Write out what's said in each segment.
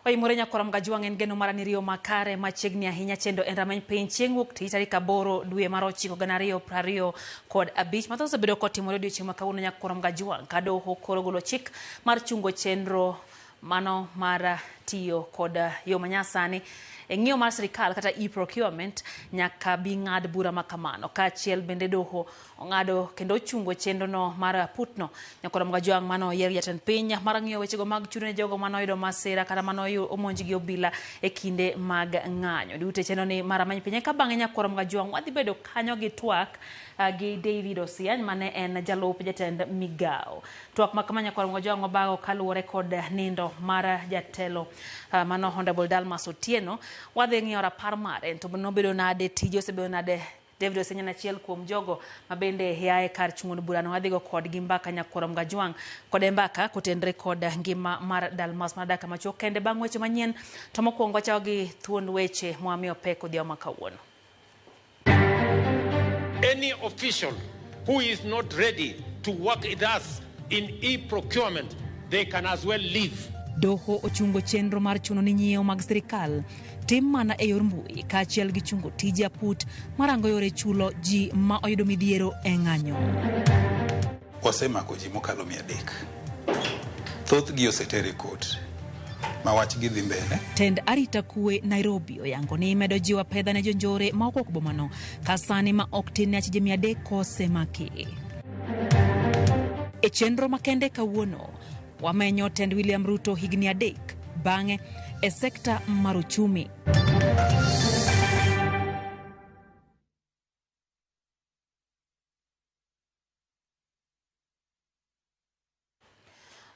Oimore nyakorom gajuang en geno mar nirio makare machiegni ahinya chendo en rameny piny chieng' wuok tich tarik 8 dwe mar 9 2025 matho osebedo kotimore odiochieng' ma kawuono nyakorom gajuang ka doho koro golo chik mar chungo chenro mano mar tiyo kod yo manyasani ng'iyo mar sirikal kata e-procurement nyaka bi ng'ad bura makamano kaachiel bende doho ong'ado kendo ochungo chenro no mar putno nyakorom gajuang mano yier jatend piny mar ng'iyo wechego mag chudo ne jogo manoyudo masira kata manoyudo omonj gi obila e kinde mag ng'anyo duto chenro ni mar rameny piny ka bang'e nyakorom gajuang wadhi bedo kanyo gi twak gi David Osiany mane en jalup jatend migao twak makama nyakorom gajuang obago kaluwore kod nindo mar jatelo mano Honorable Dalmas Otieno wadhi ng'iyo rapar mare to nobedo nade tije osebedo nade David Osiany achiel kuom jogo mabende yae kar chung'o bura no wadhigo kodgi mbaka nyakorom gajuang kod mbaka kotenre kod ngima mar Dalmas madaka machuok kende bang' weche manyien to mokwongo chao gi thuond weche mwamiyo pek odhiambo makawuono. Any official who is not ready to work with us in e-procurement, they can as well leave. Doho ochungo chenro mar chuno ni nyiewo mag sirikal tim mana e yor mbui kaachiel gi chungo tije aput marango yore chulo ji ma oyudo midhiero e ng'anyo. Osemako ji mokalo 300. Thoth gi osetere kot. Mawach gi dhi mbele. Tend arita kwe Nairobi oyango ni medo jiwa pedha ne jonjore ma okok bomano kasani ma ok tin ne achije 300 kosemaki. E chenro makende kawuono wamenyo tend William Ruto higni 3 bang'e e sekta mar uchumi.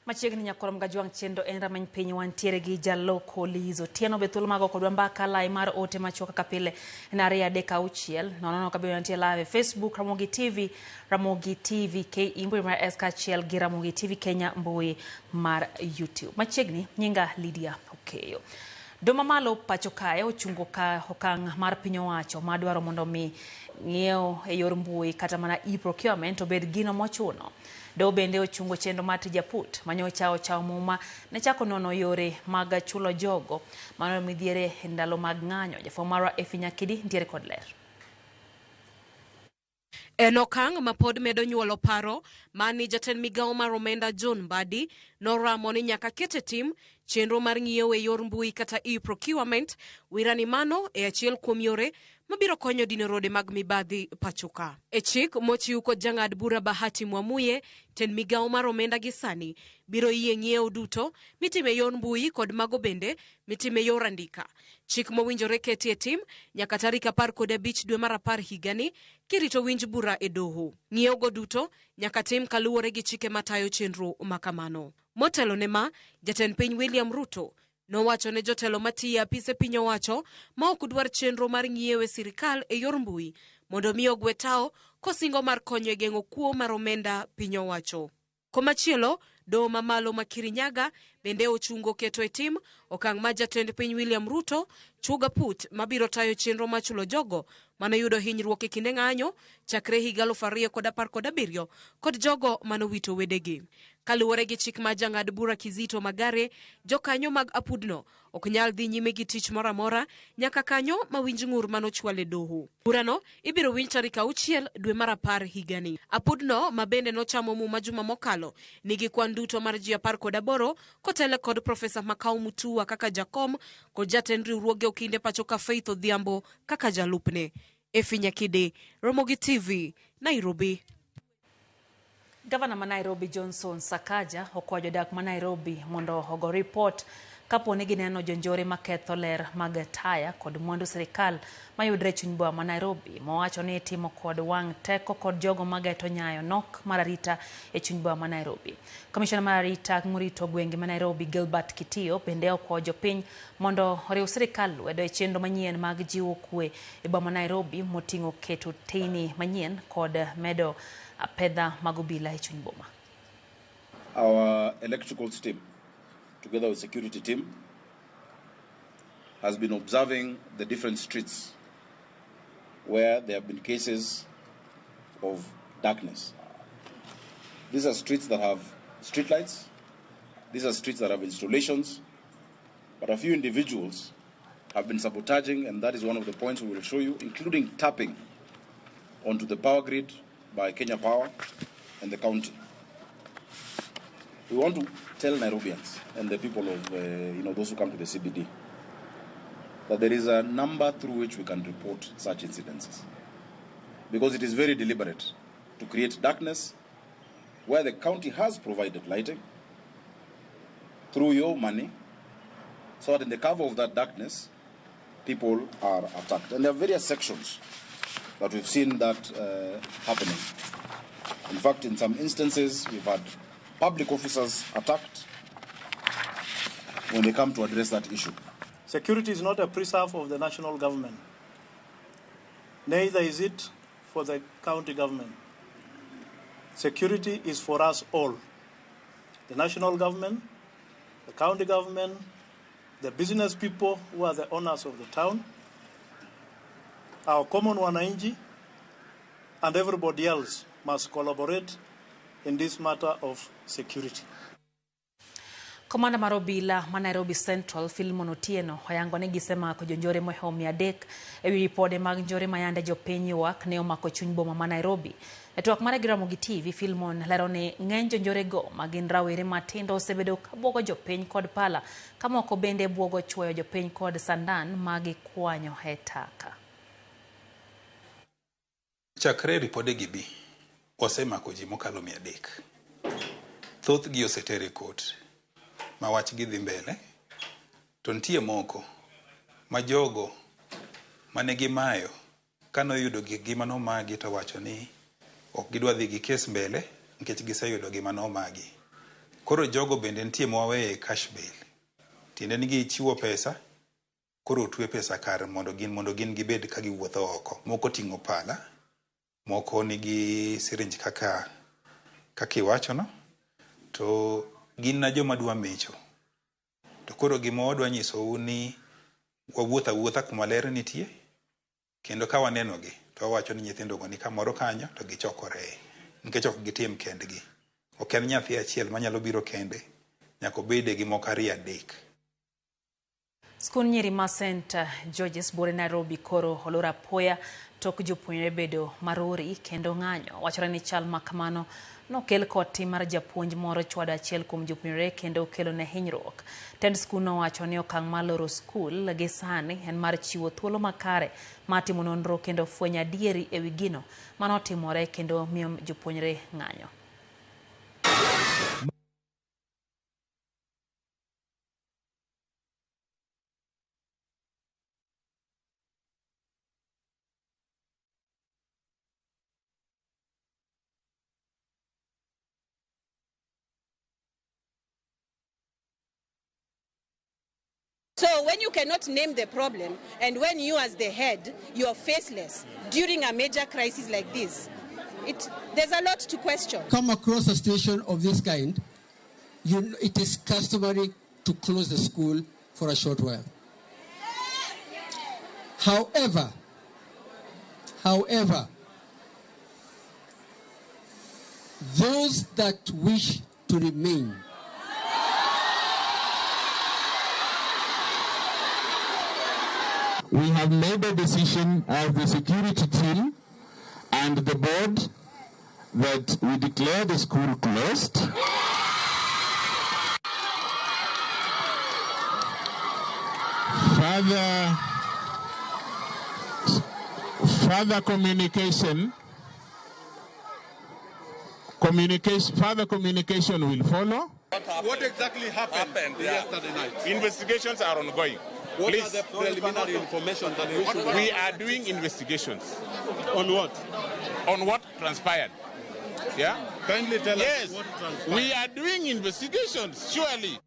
Machiegni nyakorom gajuang chendo en rameny piny wantiere gi jaloko Liz Otieno bethul mago kodwa mbaka lai mar ote machuok kaka pile na 2:06 nono kabedo nantie live Facebook Ramogi TV KE mbui mar SK chiel gi Ramogi TV Kenya mbui mar YouTube. Machiegni nyinga Lydia Pokeyo. Doma malo pacho kae ochungo ka okang' mar piny owacho madwaro mondo mi ng'iewo e yor mbui kata mana e-procurement obed gino mochuno. Do bende ochungo chenro mar tije aput manyocha chao muma ne chako nono yore mag chulo jogo mano midhiere e ndalo mag ng'anyo. Jafwambo marwa Efi Nyakidi ntiere kod ler. En okang' ma pod medo nyuolo paro mani jatend migao mar omenda John Mbadi noramo ni nyaka kete tim chenro mar ng'iewo e yor mbui kata e-procurement wirani mano e achiel kuom yore mabiro konyo dino rode mag mibadhi pachoka. E chik mochiw kod jang'ad bura Bahati Mwamuye, tend migao mar omenda gi sani biro yie ng'iewo duto mitime yor mbui kod mago bende mitime yor andika. Chik mowinjore ketie tim nyaka tarik 15 dwe mar 10 higani kirito winj bura e doho. Ng'iewo go duto nyaka tim kaluwore gi chike matayo chenro makamano. Motelo ne ma, jatend piny William Ruto nowacho ne jotelo matiyo apise piny owacho ma ok dwar chenro mar ng'iewo sirikal e yor mbui mondo mi ogwe tao kosingo mar konyo e geng'o kuo mar omenda piny owacho. Komachielo, doho mamalo ma Kirinyaga bende ochungo keto e tim okang' ma jatend piny William Ruto chuga put mabiro tayo chenro machulo jogo mano yudo hinyruok e kinde ng'anyo chakre higa 2017 kod jogo mano wito wedegi. Kaluwore gi chik ma jang'ad bura Kizito Magare, jokanyo mag apudno ok nyal dhi nyime gi tich moro amora nyaka kanyo mawinj ng'ur manochwal e doho. Burano ibiro winj tarik 6 dwe mar 10 higani. Apudno ma bende nochamo muma juma mokalo nigi kwan duto mar ji 18 kotele kod Profesa Makau Mutua kaka jakom kod jatend riwruoge okinde pachoka Faith Odhiambo kaka jalupne. Efi Nyakidi, Ramogi TV, Nairobi. Gavana ma Nairobi Johnson Sakaja okwayo jodak ma Nairobi mondo ogo report kapo ni gineno jonjore maketho ler mag taya kod mwandu sirikal mayudre chuny boma ma Nairobi. Mowacho ni timo kod wang' teko kod jogo mageto nyayo nok mar arita e chuny boma ma Nairobi. Komishona mar arita morito gwenge ma Nairobi Gilbert Kitio bende okwayo jopiny mondo oriw sirikal lwedo e chenro manyien mag jiwo kwe e boma ma Nairobi moting'o keto teyni manyien kod medo pedha mag obila e chuny boma. Our electrical team, together with security team, has been observing the different streets where there have been cases of darkness. These are streets that have street lights. These are streets that have installations. But a few individuals have been sabotaging, and that is one of the points we will show you, including tapping onto the power grid by Kenya Power and the county. We want to tell Nairobians and the people of, those who come to the CBD, that there is a number through which we can report such incidences. Because it is very deliberate to create darkness where the county has provided lighting through your money, so that in the cover of that darkness, people are attacked. And there are various sections that we've seen that happening. In fact, in some instances, we've had public officers attacked when they come to address that issue. Security is not a preserve of the national government. Neither is it for the county government. Security is for us all. The national government, the county government, the business people who are the owners of the town, our common wananchi, and everybody else must collaborate in this matter of security. Komanda mar obila ma Nairobi Central Philemon Otieno oyango ni gisema ko jonjore mohewo 300 ewi ripode mag njore mayande jopiny ywak ne omako chuny boma ma Nairobi. E twak mare gi Ramogi TV, Philemon lero ni ng'eny jonjore go magin rawere matindo osebedo kabwogo jopiny kod pala kamoko bende bwogo chwoyo jopiny kod sandan magi kwanyo e taka. Chakre ripode gibi osemako ji mokalo 300. Thoth gi osetere kot ma wach gi dhi mbele, to nitie moko ma jogo mane gimayo kano yudo gima no magi to wacho ni ok gidwa dhi gi kes mbele nikech giseyudo gima no magi. Koro jogo bende nitie mwawe cash bail. Tiende ni gichiwo pesa, koro twe pesa kar mondo gin gibed ka giwuotho oko. Moko ting'o pala, moko nigi syringe kaka iwacho no, to gin na joma dwa mecho. To koro gima wadwa nyiso ni wawuotha kuma ler nitie, kendo ka waneno gi to wawacho ni nyithindo go ni kamoro kanyo to gichokore nikech ok gitim kendgi. Ok en nyathi achiel manyalo biro kende, nyaka bede gi moko 2-3. Skul nyiri ma St. George's Bore Nairobi koro olora poya tok jopuonjre bedo marori kendo ng'anyo. Wachore ni chal makamano nokel kod tim mar japuonj moro chwado achiel kuom jopuonjre kendo okelo ne hinyruok. Tend skul nowacho ni okang' mar loro skul gi sani en mar chiwo thuolo makare mar timo nonro kendo fwenyo adieri ewi gino manotimore kendo miyo jopuonjre ng'anyo. So when you cannot name the problem, and when you as the head, you are faceless during a major crisis like this, there's a lot to question. Come across a situation of this kind, it is customary to close the school for a short while. However, those that wish to remain we have made a decision as the security team and the board that we declare the school closed. Further communication will follow. What exactly happened yesterday night? Investigations are ongoing. What are the preliminary information that we are doing investigations. On what? On what transpired. Yeah? Kindly tell us what transpired. We are doing investigations, surely.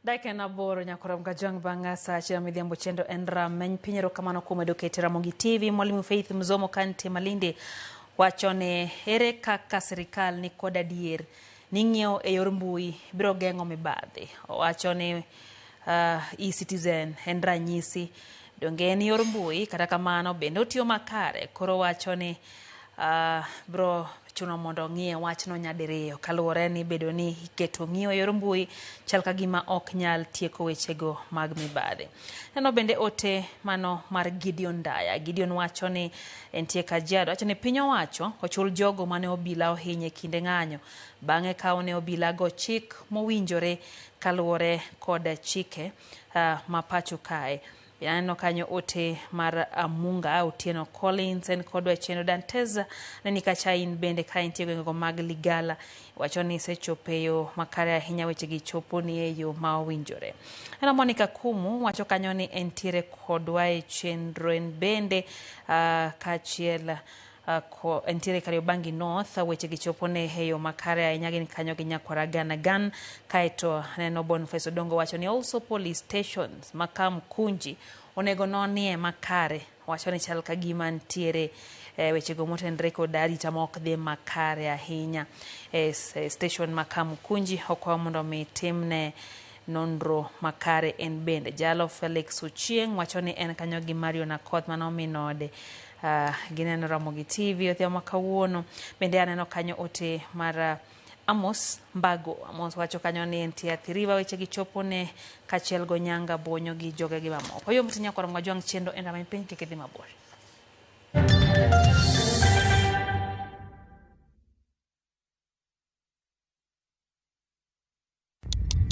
Daike na boro nyakoram kajang banga sa chira midhiambo chendo endra meny pinyero kamano kume dokete Ramogi TV. Mwalimu Faith Mzomo Kante Malindi wachone ere kaka serikal ni kod adier ni ng'iewo e yor mbui biro geng'o mibadhi. Wachone e-Citizen en ranyisi donge en yor mbui kata kamano bende otiyo makare. Koro wachone bro chuno mondo ng'ie wachno nyadiriyo kaluwore ni bedo ni iketo ng'iyo yor mbui chal ka gima ok nyal tieko wechego mag mibadhi. Neno bende ote mano mar Gideon Daya. Gideon wacho ni entie Kajiado. Wacho ni piny owacho ochul jogo mane obila ohinye kinde ng'anyo bang'e kawo ne obila go chik mowinjore kaluwore kod chike ma pacho kae. Yaneno kanyo ote mar Amunga Otieno Collins en kodwa cheno Danteza neni kachain bende kaintie gwengego mag Ligala wacho ni sechopeyo makare ahinya weche gi chopo ni eyo ma owinjore. Ena Monica Kumu wacho kanyo ni entiere kodwa e chenro en bende kachiel entiere Kariobangi North weche gi chopo ne eyo makare ahinya gin kanyo gi Nyakwara Gan kaeto neno Boniface Odongo wacho ni also police stations makam kunji onego nonie makare wacho ni chal ka gima ntiere weche go motendre kod arita ma ok dhi makare ahinya station makam kunji okwa mondo mi timne nonro makare en bende. Jalo Felix Uchieng wacho ni en kanyo gi Mario Nakoth mano minode gineno Ramogi TV othia makawuono bende aneno kanyo ote mar Amos Mbago. Amos wacho kanyo ni entie athiriwa weche gi chopo ne kachiel go Nyanga Bonyo gi joge gi mamoko. Yo mtinya kwa Ramgajwang chendo enda maipeni kekidhi mabor.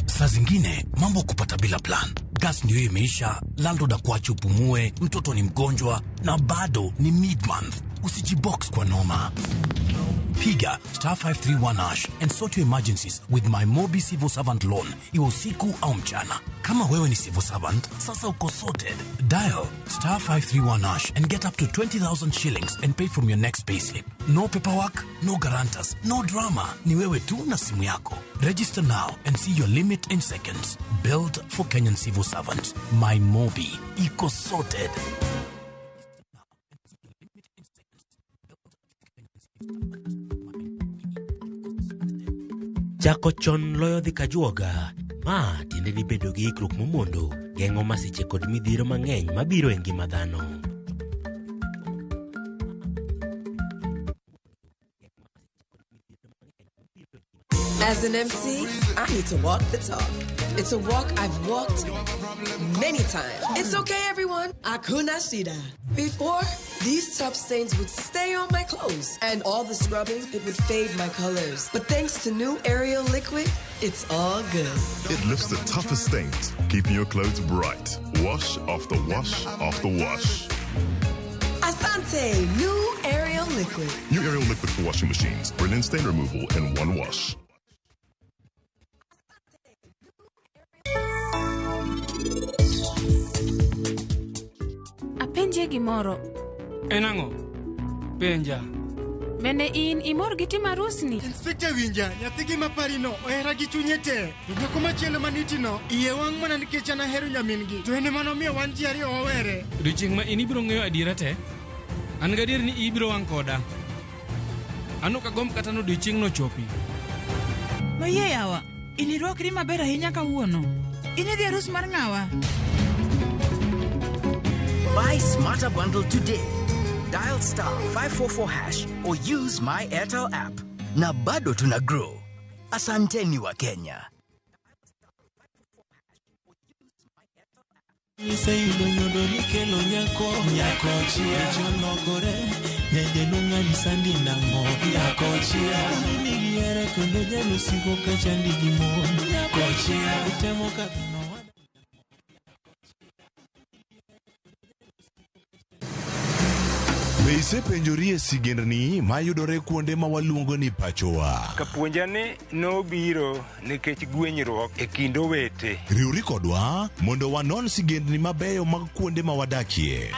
Saa zingine mambo kupata bila plan. Gas ndio imeisha, landlord akuache upumue, mtoto ni mgonjwa na bado ni mid-month. Usijibox kwa noma. Piga *531# and sort your emergencies with my Mobi Civil Servant loan. Iwe usiku au mchana. Kama wewe ni civil servant, sasa uko sorted. Dial *531# and get up to 20,000 shillings and pay from your next payslip. No paperwork, no guarantors, no drama. Ni wewe tu na simu yako. Register now and see your limit in seconds. Built for Kenyan civil servants. My Mobi. Iko sorted. Chako chon loyo dhi kajuoga. Ma tiende ni bedo gi ikruok momondo geng'o masiche kod midhiero mang'eny mabiro e ngima dhano. As an MC, I need to walk the talk. It's a walk I've walked many times. It's okay, everyone. Hakuna shida. Before, these tough stains would stay on my clothes, and all the scrubbing, it would fade my colors. But thanks to new Ariel liquid, it's all good. It lifts the toughest stains, keeping your clothes bright. Wash after wash after wash. Asante, new Ariel liquid. New Ariel liquid for washing machines. Brilliant stain removal in one wash. Apenje gimoro. Enango? Penja. Bende in imor gi tim arusni? Inspector Winja, nyathi gi maparino ohera gi chunye te. Nyako machielo manitino, iye wang' mana nikech an ahero nyamin gi. To ene mano miyo wan ji ariyo wawere. Odiochieng' ma in ibiro ng'eyo adiera te. An gadier ni ibiro wang' koda. An ok agomb kata no odiochieng' no chopi. Mayie yawa, inirwakri maber ahinya kawuono. Inidhi arus mar ng'awa. Buy Smarter Bundle today. Dial *544# or use my Airtel app. Na bado tuna grow. Asanteni wa Kenya. Be isepenjorie sigendni mayudore kuonde ma waluongo ni pachowa? Kapuonjani nobiro nikech gwenyruok e kind owete. Riwri kodwa mondo wanon sigendni mabeyo mag kuonde ma wadakie.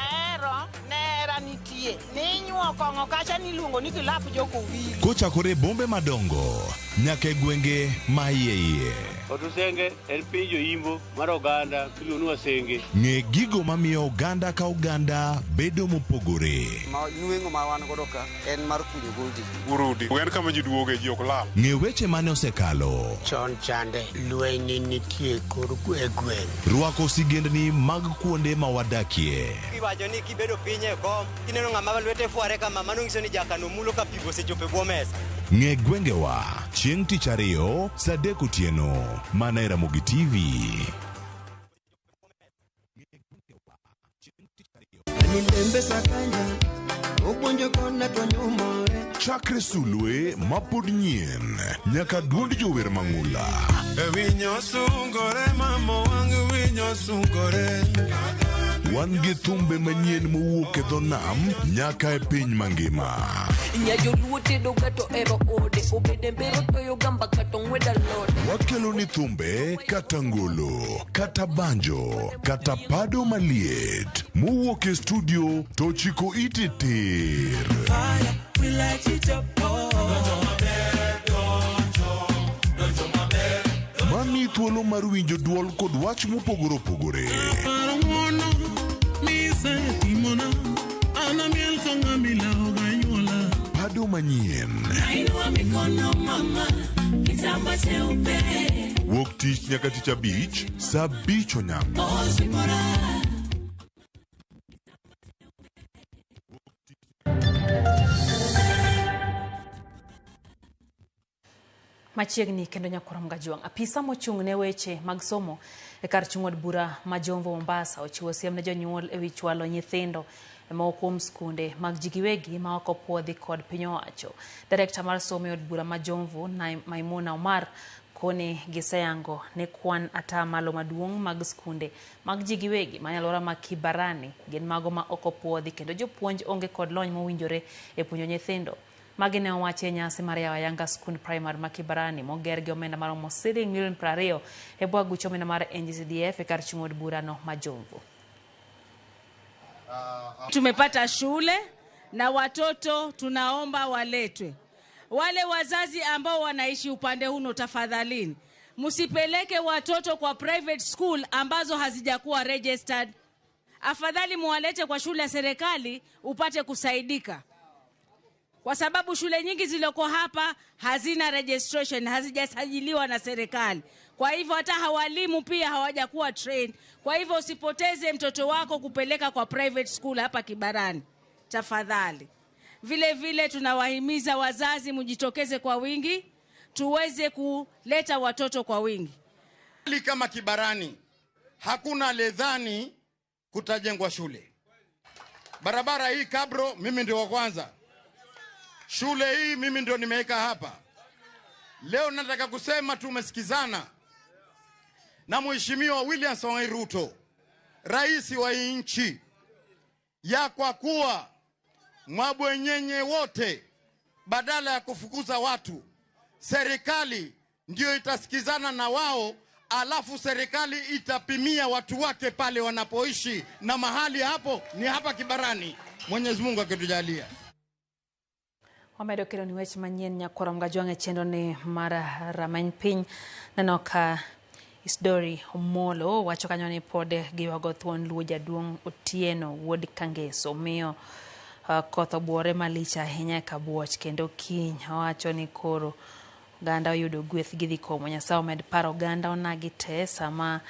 Nera nitie. Ninyuo kong'o kacha niluongo ni kilap joko wili. Kochakore bombe madongo nyaka e gwenge ma iye. Otusenge en piny joimbo mar oganda iluongo Wasenge. Ng'e gigo mamiyo oganda ka oganda bedo mopogore. Nueng'o ma wan godo ka en mar kunyo goldi. Urudi. En kama ji duoge ji ok lal. Ng'e weche mane osekalo. Chon chande lweny nitie kor gweng'. Rwako sigendni mag kuonde ma wadakie. Iwacho ni kibedo piny e kom, kineno ng'ama lwete fuare kama mano nyiso ni jakano mulo ka pigo osechopo e bwo mesa. Ng'e gwengewa chieng' tich ariyo saa 3 otieno mana e Ramogi TV. Chakre sulwe mapod nyien nyaka duond jower mang'ula. Winyo sungore mamo wang winyo sungore. Wan gi thumbe manyien mowuok e dho nam nyaka e piny mangima. Wakelo ni thumbe kata ngolo, kata banjo, kata pado maliet mowuok e studio to chiko ite tir. Mami thuolo mar winjo duol kod wach mopogore opogore. Pado manyien. Wuok tich nyaka tich abich saa 5 onyango. Machiegni kendo Nyakuram Gajuang, apisa mochung' ne weche mag somo e kar chung' od bura ma Jomvu Mombasa ochiwo siem ne jonyuol e wi chwalo nyithindo ma kuom skunde mag ji giwegi ma ok opuodhi kod piny owacho. Direkta mar somo e od bura ma Jomvu, Maimuna Omar, koni giseyango ne kwan atamalo maduong' mag skunde mag ji giwegi ma alwora ma Kibarani gin mago ma ok opuodhi kendo jopuonj onge kod lony mowinjore e puonjo nyithindo. Magi ne owache nyasi mar yawo ayanga skund primary ma Kibarani moger gi omenda maromo Sh20 e bwo aguch omenda mar NGCDF e kar chung' od burano ma Jomvu. Tumepata shule na watoto tunaomba waletwe. Wale wazazi ambao wanaishi upande huno, tafadhalini msipeleke watoto kwa private school ambazo hazijakuwa registered. Afadhali muwalete kwa shule ya serikali upate kusaidika. Kwa sababu shule nyingi zilizoko hapa hazina registration, hazijasajiliwa na serikali. Kwa hivyo hata hawalimu pia hawajakuwa trained. Kwa hivyo usipoteze mtoto wako kupeleka kwa private school hapa Kibarani, tafadhali. Vile vile tunawahimiza wazazi mjitokeze kwa wingi, tuweze kuleta watoto kwa wingi. Kama Kibarani hakuna ledhani kutajengwa shule. Barabara hii Kabro mimi ndio wa kwanza. Shule hii mimi ndio nimeweka hapa. Leo nataka kusema tumesikizana na Mheshimiwa William Samoei Ruto, rais wa nchi, ya kwa kuwa mabwenyenye wote badala ya kufukuza watu, serikali ndio itasikizana na wao, alafu serikali itapimia watu wake pale wanapoishi, na mahali hapo ni hapa Kibarani. Mwenyezi Mungu akitujalia. Wamedo kero ni weche manyien Nyakuram Gajuang e chendo ni mara ramany piny nanoka Isdori Omolo wacho kanyo ni pode giwago thuon luo jaduong' Otieno wuod Kangeso miyo koth obuore malich ahinya e Kabuoch kendo kiny wacho ni koro oganda oyudo gweth gidhi komo. Nyasaye omed paro oganda onagi te sama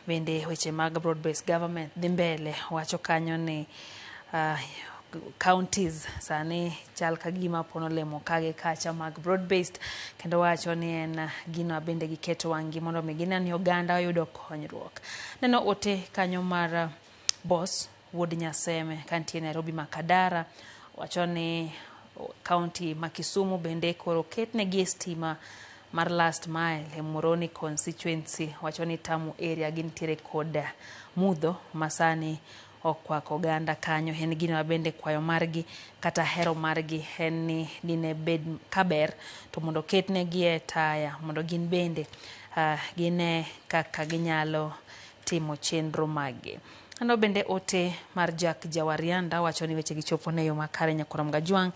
bende weche mag broad based government dhi mbele. Wacho kanyo ni counties sani chal ka gima pono lemo kage kacha mag broad based kendo wacho ni en gino bende giketo wangi mondo migina ni oganda oyudo konyruok. Neno ote kanyo mar boss wuod Nyaseme kantie Nairobi Makadara wacho ni county ma Kisumu bende koro ketnegi stima mar last mile e Moroni constituency. Wacho ni Tamu area gintiere kod mudho masani okwako oganda kanyo. En gino bende kwayo margi kata hero margi en ni dine bed kaber to mondo ketnegi e taya mondo gin bende gine kaka ginyalo timo chenro magi. Ano bende ote mar Jack Jawarianda wacho ni weche gichopo ne yo makare Nyakoro Mgajwang.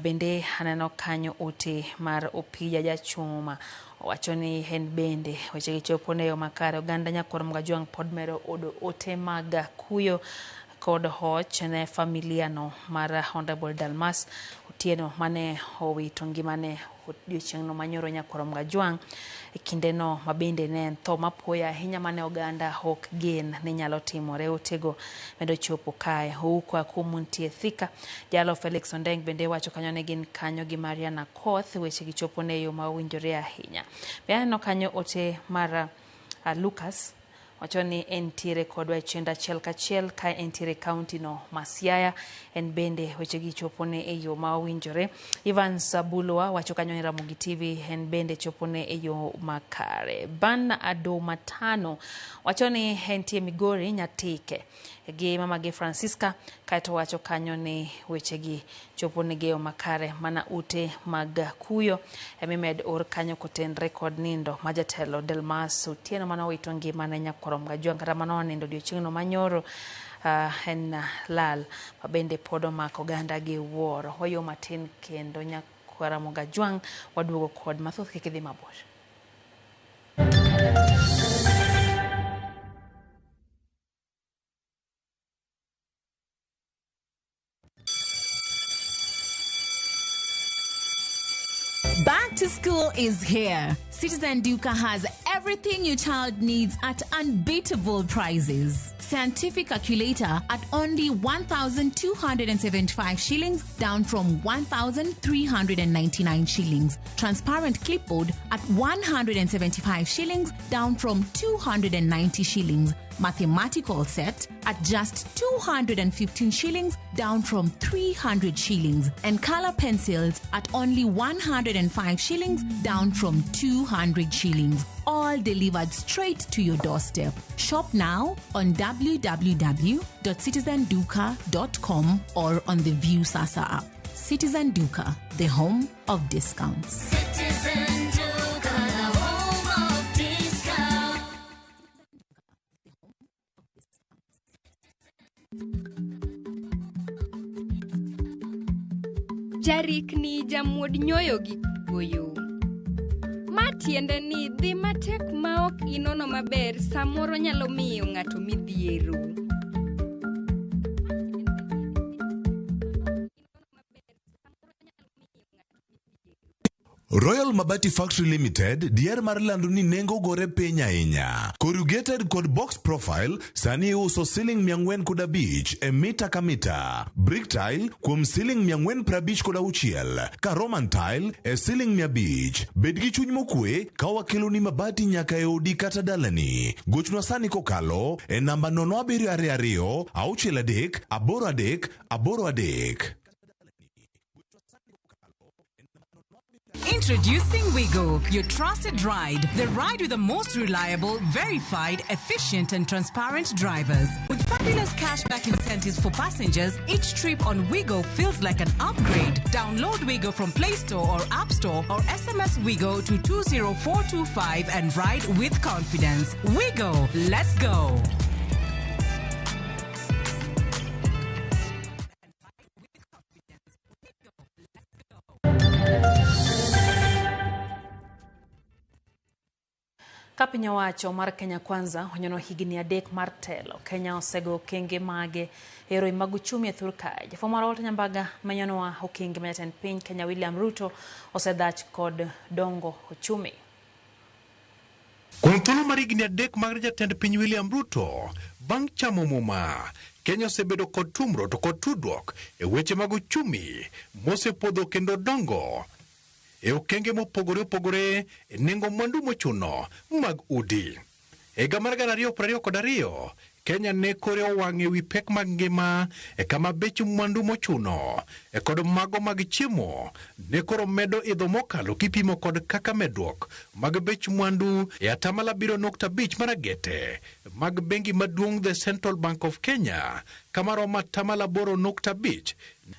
Bende aneno kanyo ote mar Opija Jachuma wacho ni hen bende weche gichopo ne yo makare. Oganda Nyakoro Mgajwang pod mero ote mag kuyo kod hoch ne familia no mar Honorable Dalmas Otieno mane owito ngimane odiochieng'no manyoro Nyakoro Mgajwang. Kinde no mabende ne tho mapoya ahinya mane oganda ok gen ni nyalo timore. Otego medo chopo kae huko akumuntie Thika. Jalo Felix Ondeng bende wacho kanyo ne gin kanyo gi Mariana Koth weche gichopo ne yo mawinjore ahinya. Bende no kanyo ote mar Lucas wacho ni entiere kodwa chenda chiel kachiel ka entiere county no Masiaya en bende weche gichopo ne e yo mawinjore. Ivan Sabulwa wacho kanyo ni Ramogi TV en bende chopo ne e yo makare. Ban Ado Matano wacho ni entie Migori Nyatike gi mama gi Francisca kaito wacho kanyo ni weche gi chopo ne ge yo makare mana ute mag kuyo emimed or kanyo kotenre kod nindo majatelo Delmas Otieno mana wito ngimane Nyakoro Mgajwang kata mano nindo odiochieng'no manyoro en lal mabende podo mako oganda gi wuoro. Wayo matin kendo Nyakoro Mgajwang waduogo kod mathoth kikidhi mabor. Back to school is here. Citizen Duka has everything your child needs at unbeatable prices. Scientific calculator at only 1,275 shillings, down from 1,399 shillings. Transparent clipboard at 175 shillings, down from 290 shillings. Mathematical set at just 215 shillings, down from 300 shillings. And color pencils at only 105 shillings, down from 200 shillings. All delivered straight to your doorstep. Shop now on www.citizenduka.com or on the View Sasa app. Citizen Duka, the home of discounts. Citizen Duka, the home of discounts. Jarikni jamuod nyoyo gi goyo. Matiende ni dhi matek maok inono maber samoro nyalo miyo ng'ato midhiero. Royal Mabati Factory Limited dier mar lando ni nengo gore piny ahinya. Corrugated kod box profile sani uso ceiling 450 e mita ka mita. Brick tile kuom ceiling 456 ka Roman tile e ceiling 500. Bed gi chuny mokwe ka wakelo ni mabati nyaka e odi kata dalani. Gochna sani kokalo e namba 0722 63 83 83. Introducing Wigo, your trusted ride. The ride with the most reliable, verified, efficient and transparent drivers. With fabulous cashback incentives for passengers, each trip on Wigo feels like an upgrade. Download Wigo from Play Store or App Store or SMS Wigo to 20425 and ride with confidence. Wigo, let's go. Kapinyo wacho mar Kenya Kwanza onyono higni adek mar telo. Kenya osego kenge mage ero mag chumi e thurkae. Jafwambo mar Nyambaga manyono okenge majatend piny Kenya William Ruto osedhach kod dongo ochumi. Kuom thuolo mar higni adek mag jatend piny William Ruto, bang' chamo muma, Kenya osebedo kod tumro to kod tudruok e weche mag uchumi mosepodho kendo dongo e okenge mopogore opogore e nengo mwandu mochuno mag udi. E higa mar 2022, Kenya ne kore owang'e wi pek mag ngima e kama bech mwandu mochuno e kod mago mag chiemo ne koro medo idho mokalo kipimo kod kaka medruok mag bech mwandu e atamala 7.5 maragete mag bengi maduong' The Central Bank of Kenya kama romo atamala 8.5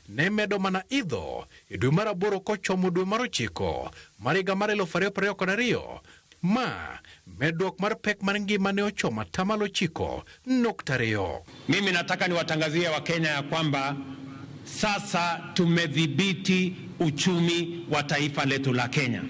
ne medo mana idho e dwe mar 8 kochomo dwe mar 9 mar higa mar 2022 Ma medruok mar pek mar ngima ne ochomo 9.2. Mimi nataka niwatangazie Wakenya ya kwamba sasa tumedhibiti uchumi wa taifa letu la Kenya.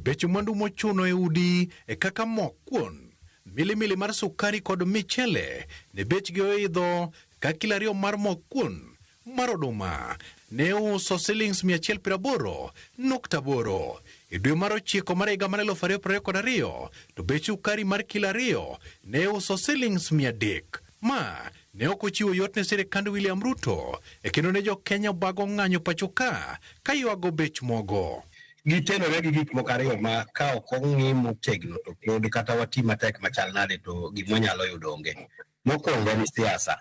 Bech mwandu mochuno e udi kaka mokwon, milimili mar sukari kod michele ne bechgi oidho ka kilo 2 mar mokwon mar oduma ne uso shillings 180.8. E dwe mar 9 mar higa mar 2022 to bech sukari mar kilo 2 ne uso shillings 300. Ma ne ok ochiwo yot ne sirikand William Ruto kendo ne jo Kenya bago ng'anyo pachoka ka ywago bech mogo. Gitenore gi gik moko ariyo ma ka ok ong'i motegno to pod kata wati matek machal nade to gima nyalo yudo onge. Mokwongo ni siasa.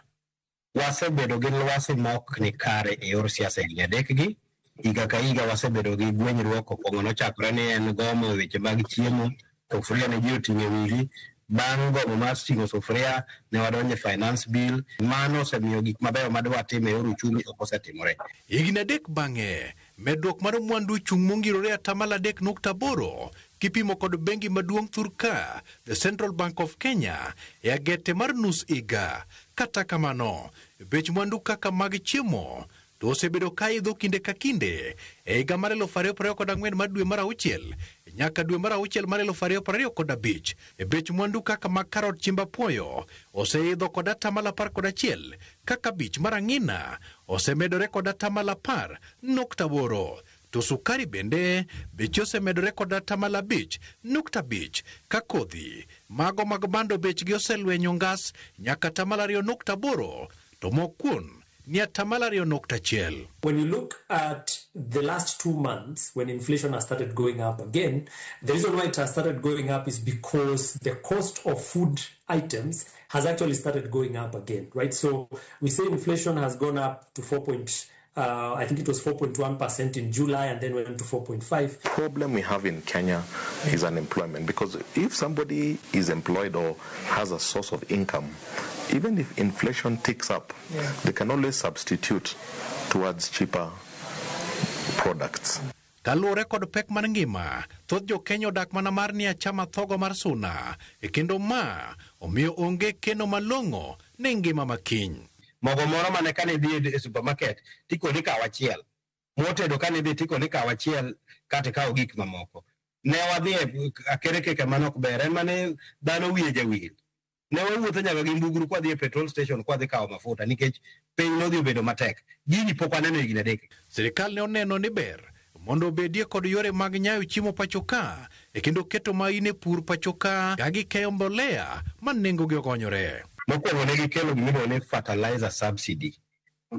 Wasebedo gi lwasi ma ok ni kare e yor siasa higni adek gi. Higa ka higa wasebedo gi gwenyruok okwongo nochakore ni en gomo weche mag chiemo, sufuria ne ji oting'o wigi. Bang' gomo mar ting'o sufuria ne wadonjo finance bill. Mano osemiyo gik mabeyo madwa timo e yor uchumi ok osetimore. Higni adek bang'e, medruok mar mwandu chung' mongirore 3.8 kipimo kod bengi maduong' Thurka, the Central Bank of Kenya, e agete mar nus higa. Kata kamano, bech mwandu kaka mag chiemo to osebedo ka idho kinde ka kinde e higa mar 2024 mar dwe mar 6 nyaka dwe mar 6 mar 2025. Bech mwandu kaka mag karot, chiemb apuoyo oseidho kod 11%, kaka bich mar ang'ina osemedore kod 10.8. To sukari bende bech osemedore kod 5.5, ka kodhi mago mag bando bechgi oselwenyo ngas nyaka 2.8, to mokwon ni 2.1. When you look at the last 2 months, when inflation has started going up again, the reason why it has started going up is because the cost of food items has actually started going up again, right? So we say inflation has gone up to 4.1% in July and then went to 4.5. The problem we have in Kenya is unemployment, because if somebody is employed or has a source of income, even if inflation ticks up, they can always substitute towards cheaper products. Kaluwore kod pek mar ngima, thoth jo Kenya odak mana mar ni achama thogo mar suna, kendo ma omiyo onge keno malong'o ne ngima makiny. Mogo moro mane kane dhi e supermarket tiko ni kaw achiel. Motedo kane dhi tiko ni kaw achiel kata kaw gik mamoko. Ne wadhi e akere keke manok ber, en mane dhano wiye jawil. Ne wawuotho nyaka gi mbugru kwa dhi e petrol station kwa dhi kaw mafuta nikech piny nodhi obedo matek. Gini pok waneno higni adek. Sirikal ne oneno ni ber mondo obedie kod yore mag nyayo chiemo pachoka kendo keto maine pur pachoka ka gikeyo mbolea ma nengogi ogonyore. Mokwongo ne gikelo gimiluongo ni fertilizer subsidy.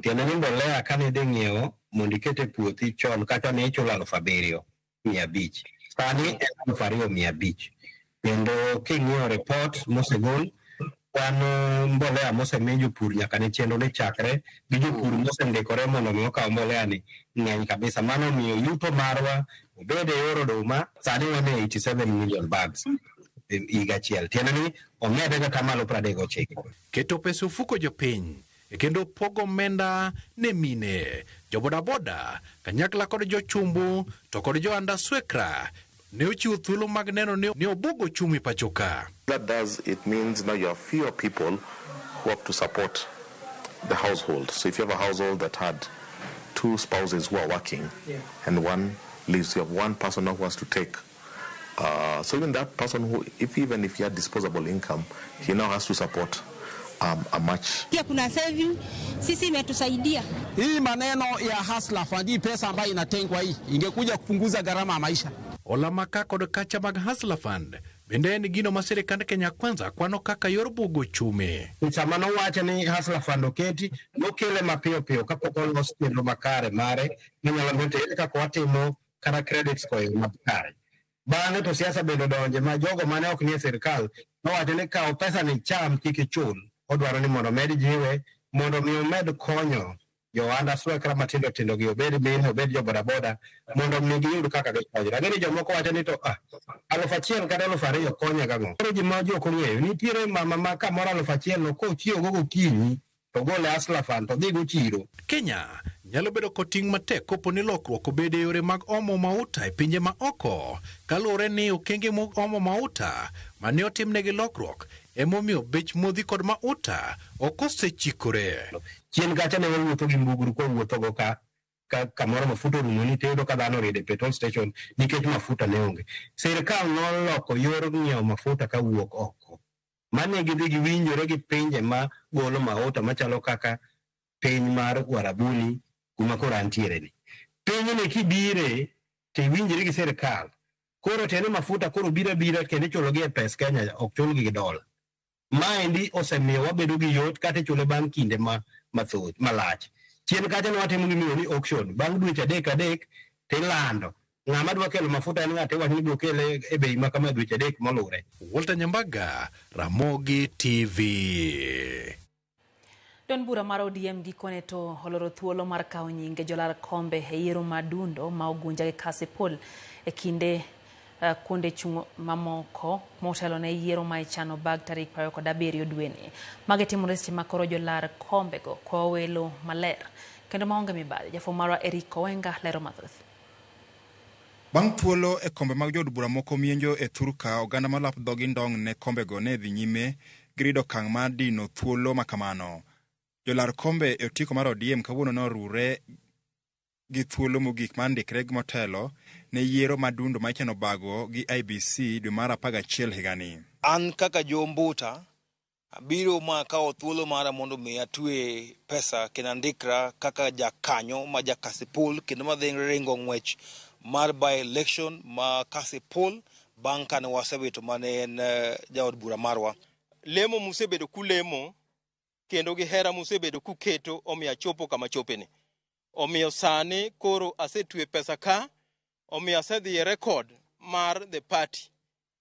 Tiende ni mbolea kane idhi ng'iewo mondo iket e puothi chon kata ne ichulo 7,500. Sani en 2,500. Kendo king'iyo report mosegol, kwan mbolea mosemii jopur nyaka ne chenro ne chakre gi jopur mosendikore mondo mi okaw mbolea ni ng'eny kabisa. Mano miyo yuto marwa obede yor oduma sani wane 87 million bags higa achiel. Tiende ni omede kata malo 39. Keto pesa ofuko jopiny kendo pogo omenda ne mine, jo bodaboda kanyakla kod jochumbu to kod jo andaswekra ne ochiwo thuolo mag neno ni obugo chumi pachoka. That does, it means now you have fewer people who have to support the household. So if you have a household that had 2 spouses who are working and one leaves, you have one person now who has to take. So even that person who, even if he had disposable income, he now has to support a much. Pia kuna saving, sisi imetusaidia. Hii maneno ya hustler fund, hii pesa ambayo inatengwa hii ingekuja kupunguza gharama ya maisha. Olamaka kod kacha mag hustler fund bende en gino ma sirikand Kenya Kwanza kwano kaka yor bugo chumi. Sama nowacho ni hustler fund oketi, nokele mapiyo piyo kapok olos chenro makare mare minyalo ng'ete kaka watimo kata credits koyo makare. Bang'e to siasa bende donje ma jogo mane ok nie sirikal nowacho ni kawo pesa ni cham kik ichul. Odwaro ni mondo med jiwe mondo mi omed konyo jo andaswekra matindo tindo gi obed mine obed jo bodaboda mondo mi giyud kaka gikonyre. Lakini jomoko wacho ni to 1,000 kata 2,000 konyo gang'o. Koro ji ma ji ok ong'eyo nitiere mama ma kamoro 1,000 no kochieo go gokinyi to gole hustler fund to dhi go chiro. Kenya nyalo bedo koting' matek kopo ni lokruok obede yore mag omo mauta e pinje ma oko, kaluwore ni okenge mag omo mauta mane otimnegi lokruok emomiyo bech modhi kod mauta ok osechikore. Chien kacha ne wawuotho gi mbugru kwa wuotho go kamoro mafuta orumo ni tedo ka dhano ride petrol station nikech mafuta ne onge. Sirikal noloko yor ng'iewo mafuta ka wuok oko. Mane gidhi giwinjore gi pinje ma golo mauta machalo kaka piny mar Warabuni kuma koro antiere ni. Piny ne kibire te winjore gi sirikal. Koro tene mafuta koro bira kendo chulo gi e pes Kenya ok chul gi dola. Maendi osemiyo wabedo gi yot kata chule bang' kinde mathoth malach. Chien kacha ne watimo gimiluongo ni auction. Bang' dweche adek tilando. Ng'ama dwa kelo mafuta en ng'ate wach ni biro kele e bei ma kama dweche adek molure. Walter Nyambaga, Ramogi TV. Don bura mar ODM gikone to oloro thuolo mar kawo nyinge jolar kombe e yiero madundo ma ogunja gi Kasipul e kinde kuonde chung' mamoko motelo ne yiero ma ichano bag tarik 27 dweni. Mage timore seche ma koro jolar kombe go kwa welo maler kendo maonge mibadhi. Jafwambo marwa Eric Owenga lero mathoth. Bang' thuolo e kombe mag jood bura moko mienjo e Thurka, oganda malap dhogi ndong' ne kombe go ne dhi nyime girido kang' mar dino thuolo makamano. Jolar kombe e otiko mar ODM kawuono norure gi thuolo mogik mar ndikre gi motelo ne yiero madundo ma ichano bago gi IBC dwe mar 11 higani. An kaka jombuta abiro ma kawo thuolo mara mondo mi atwe pesa kendo ndikra kaka jakanyo ma Kasipul kendo madhi ringo ng'wech mar by election ma Kasipul bang' kane wasewito mane en jaod bura marwa. Lemo musebedo kulemo kendo gi hera musebedo kuketo omiyo chopo kama chopeni. Omiyo sani koro asetwe pesa ka, omiyo asedhi record mar the party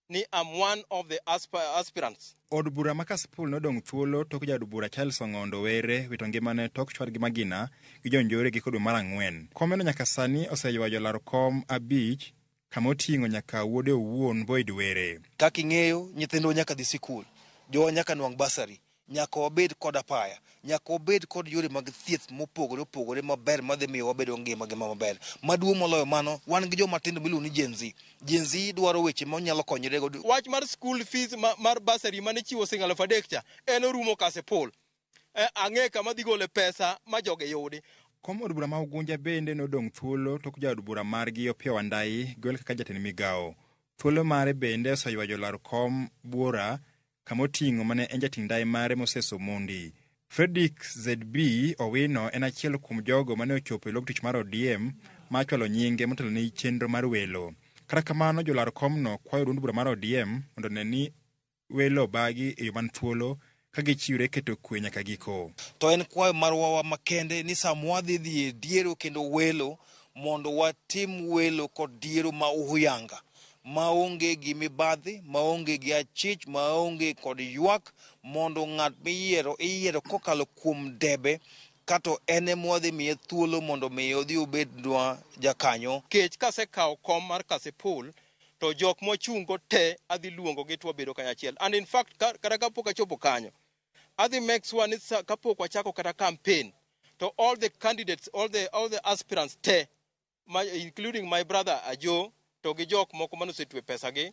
ni I'm one of the aspirants. Od bura ma Kasipul nodong' thuolo tok jaod bura Charles Ong'ondo Were wito ngimane tok chwar gi magina gi jonjore gi kodwe mar 4. Komeno nyaka sani oseywa jolar kom 5 kama oting'o nyaka wuode owuon Boyd Were. Kaka ing'eyo nyithindo nyaka dhi sikul, jowa nyaka nwang' basari, nyaka wabed kod apaya, nyaka wabed kod yore mag thieth mopogore maber madhi miyo wabedo ngima maber. Maduong' moloyo mano, wan gi joma tindo miluongo ni Gen Z. Gen Z dwaro weche ma onyalo konyore go. Wach mar school fees mar basari mane chiwo siling 3,000 cha en orumo Kasipul. Ang'e kama dhi gole pesa ma joge yudi. Kom od bura ma Ugunja bende nodong' thuolo tok jaod bura margi Opiyo Wandayi gwel kaka jatend migawo. Thuolo mare bende oseywa jolar kom bura kama oting'o mane en jating' ndai mare Moses Omondi. Fredrick ZB Owino en achiel kuom jogo mane ochopo e log tich mar ODM ma chwalo nyinge motelo ne chenro mar welo. Kata kamano jolar komno kwayo duond bura mar ODM mondo ne ni welo bagi e yo man thuolo ka gichiwre keto kwe nyaka giko. To en kwayo marwa makende ni samwa dhi diero kendo welo mondo watim welo kod diero ma uhuyanga. Maonge gi mibadhi, maonge gi achich, maonge kod ywak, mondo ng'at miyiero kokalo kuom debe kato ene mwadhi miye thuolo mondo miyo odhi obednwa jakanyo. Kech kasekawo kom mar Kasipul to jok mochungo te adhi luongo gi to wabedo kanyachiel. And in fact kata kapok achopo kanyo adhi make sure ni kapok wachako kata campaign to all the candidates, all the aspirants te, including my brother Ajo, to gi jok moko manosetwe pesa gi,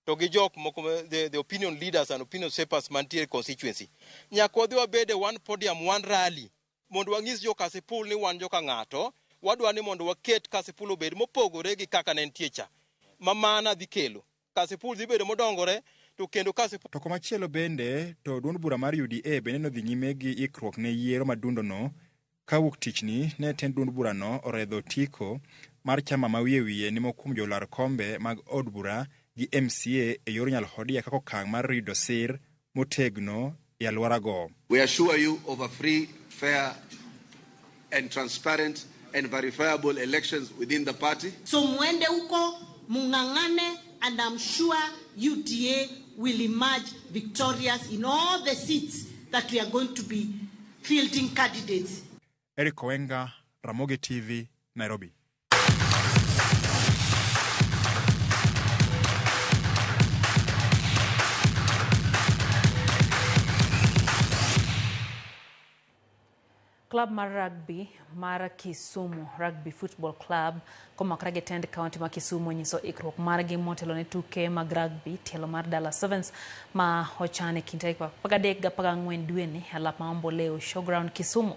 to gi jok moko the opinion leaders and opinion shapers mantiere constituency. Nyaka wadhi wabede one podium, one rally mondo wang'is jo Kasipul ni wan joka ng'ato, wadwa ni mondo waket Kasipul obed mopogore gi kaka ne entie cha. Mamana dhi kelo Kasipul dhi bedo modongore to kendo Kasipul. To komachielo bende to duond bura mar UDA bende nodhi nyime gi ikruok ne yiero madundo no ka wuok tichni ne tend duond bura no oredho tiko mar chama ma wiye ni mokum jolar kombe mag od bura gi MCA e yor nyal hodia kako kang mar rido sir motegno e alwora go. We assure you of a free, fair and transparent and verifiable elections within the party. So mwende huko mungangane, and I'm sure UDA will emerge victorious in all the seats that we are going to be fielding candidates. Eric Owenga, Ramogi TV, Nairobi. Club mar rugby mar Kisumu Rugby Football Club komakore gi tend county ma Kisumu nyiso ikruok margi motelo ne tuke mag rugby tielo mar Dala Sevens ma ochane kinde 14 dwe ni alap ma Omboleo Showground Kisumu.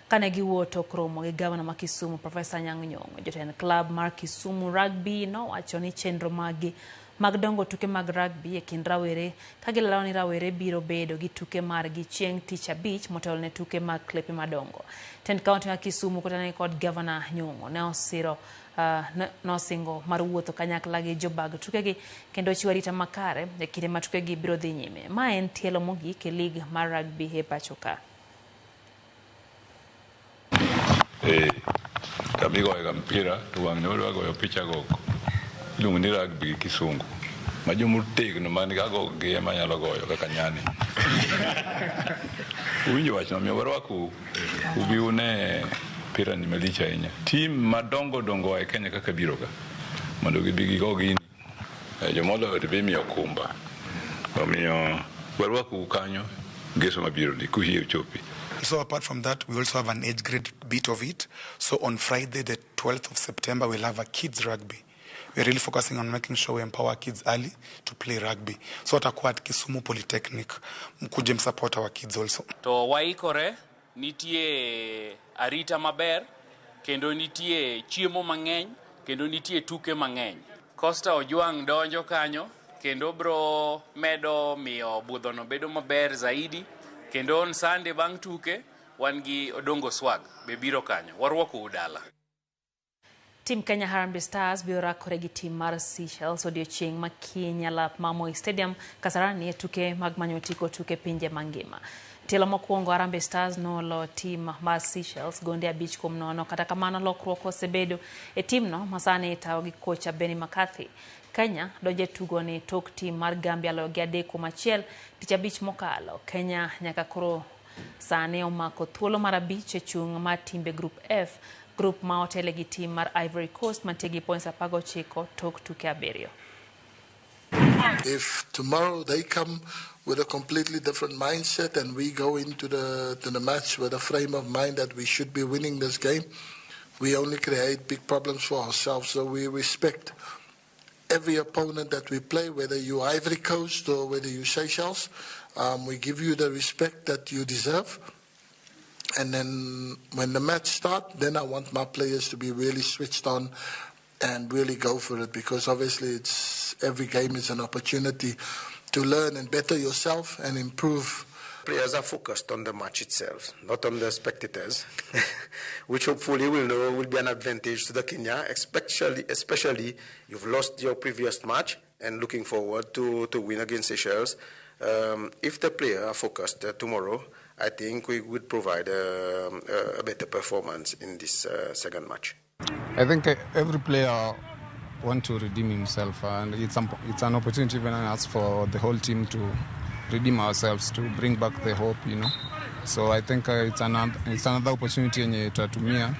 Kane giwuoto kromo gi gavana ma Kisumu Professor Anyang' Nyong'o, jotend club mar Kisumu Rugby nowacho ni chenro mag dongo tuke mag rugby e kind rawere ka gilalo ni rawere biro bedo gi tuke margi chieng' tich abich motelo ne tuke mag klepe madongo. Tend county ma Kisumu kotane kod gavana Nyong'o ne nosingo mar wuotho kanyakla gi jobag tukegi kendo chiwo arita makare e kinde ma tukegi biro dhi nyime. Ma en tielo mogik e lig mar rugby e pacho ka. Kamigoyo mpira to wang' ne wadwa picha go iluongo ni rugby kisungu ma jomotegno man gago gi ema nyalo goyo kaka nyani. Uwinjo wach no, miyo warwako ubi une mpira ni malich ahinya. Tim madongo dongo e Kenya kaka biro ga mondo gibi gigo gini jomolo to be miyo kumba omiyo warwako kanyo geso mabiro ni kuhie chopi. So apart from that, we also have an age grade bit of it. So on Friday, the 12th of September, we'll have a kids rugby. We're really focusing on making sure we empower kids early to play rugby. So atakuwa at Kisumu Polytechnic, mkuje support our kids also. To waikore, nitie arita maber, kendo nitie chiemo mang'eny, kendo nitie tuke mang'eny. Costa Ojwang' donjo kanyo, kendo bro medo miyo budhono bedo maber zaidi. Kendo on Sunday bang' tuke wan gi Odongo Swag be biro kanyo warwako udala. Tim Kenya Harambee Stars biro rakore gi tim mar Seychelles odiochieng' ma kiny alap ma Moi Stadium Kasarani e tuke mag manyo tiko tuke pinje mangima. Tielo mokwongo Harambee Stars nolo tim mar Seychelles gonde 5-0 kata kamano lokruok osebedo e timno masani itawo gi kocha Benny McCarthy. Kenya donje tugo ni tok tim mar Gambia lo gi 3-1 tich abich mokalo. Kenya nyaka koro sane omako thuolo mar 5 e chung' mar timbe Group F, group ma otele gi tim mar Ivory Coast mantigi points 19 tok tuke 7. If tomorrow they come with a completely different mindset and we go into the match with a frame of mind that we should be winning this game, we only create big problems for ourselves. So we respect every opponent that we play, whether you Ivory Coast or whether you Seychelles. We give you the respect that you deserve. And then when the match starts, then I want my players to be really switched on and really go for it, because obviously every game is an opportunity to learn and better yourself and improve. Players are focused on the match itself, not on the spectators, which hopefully will be an advantage to the Kenya, especially you've lost your previous match and looking forward to win against Seychelles. If the players are focused tomorrow, I think we would provide a better performance in this second match. I think every player wants to redeem himself, and it's an opportunity even us for the whole team to redeem ourselves, to bring back the hope, So I think it's another opportunity yenye tutatumia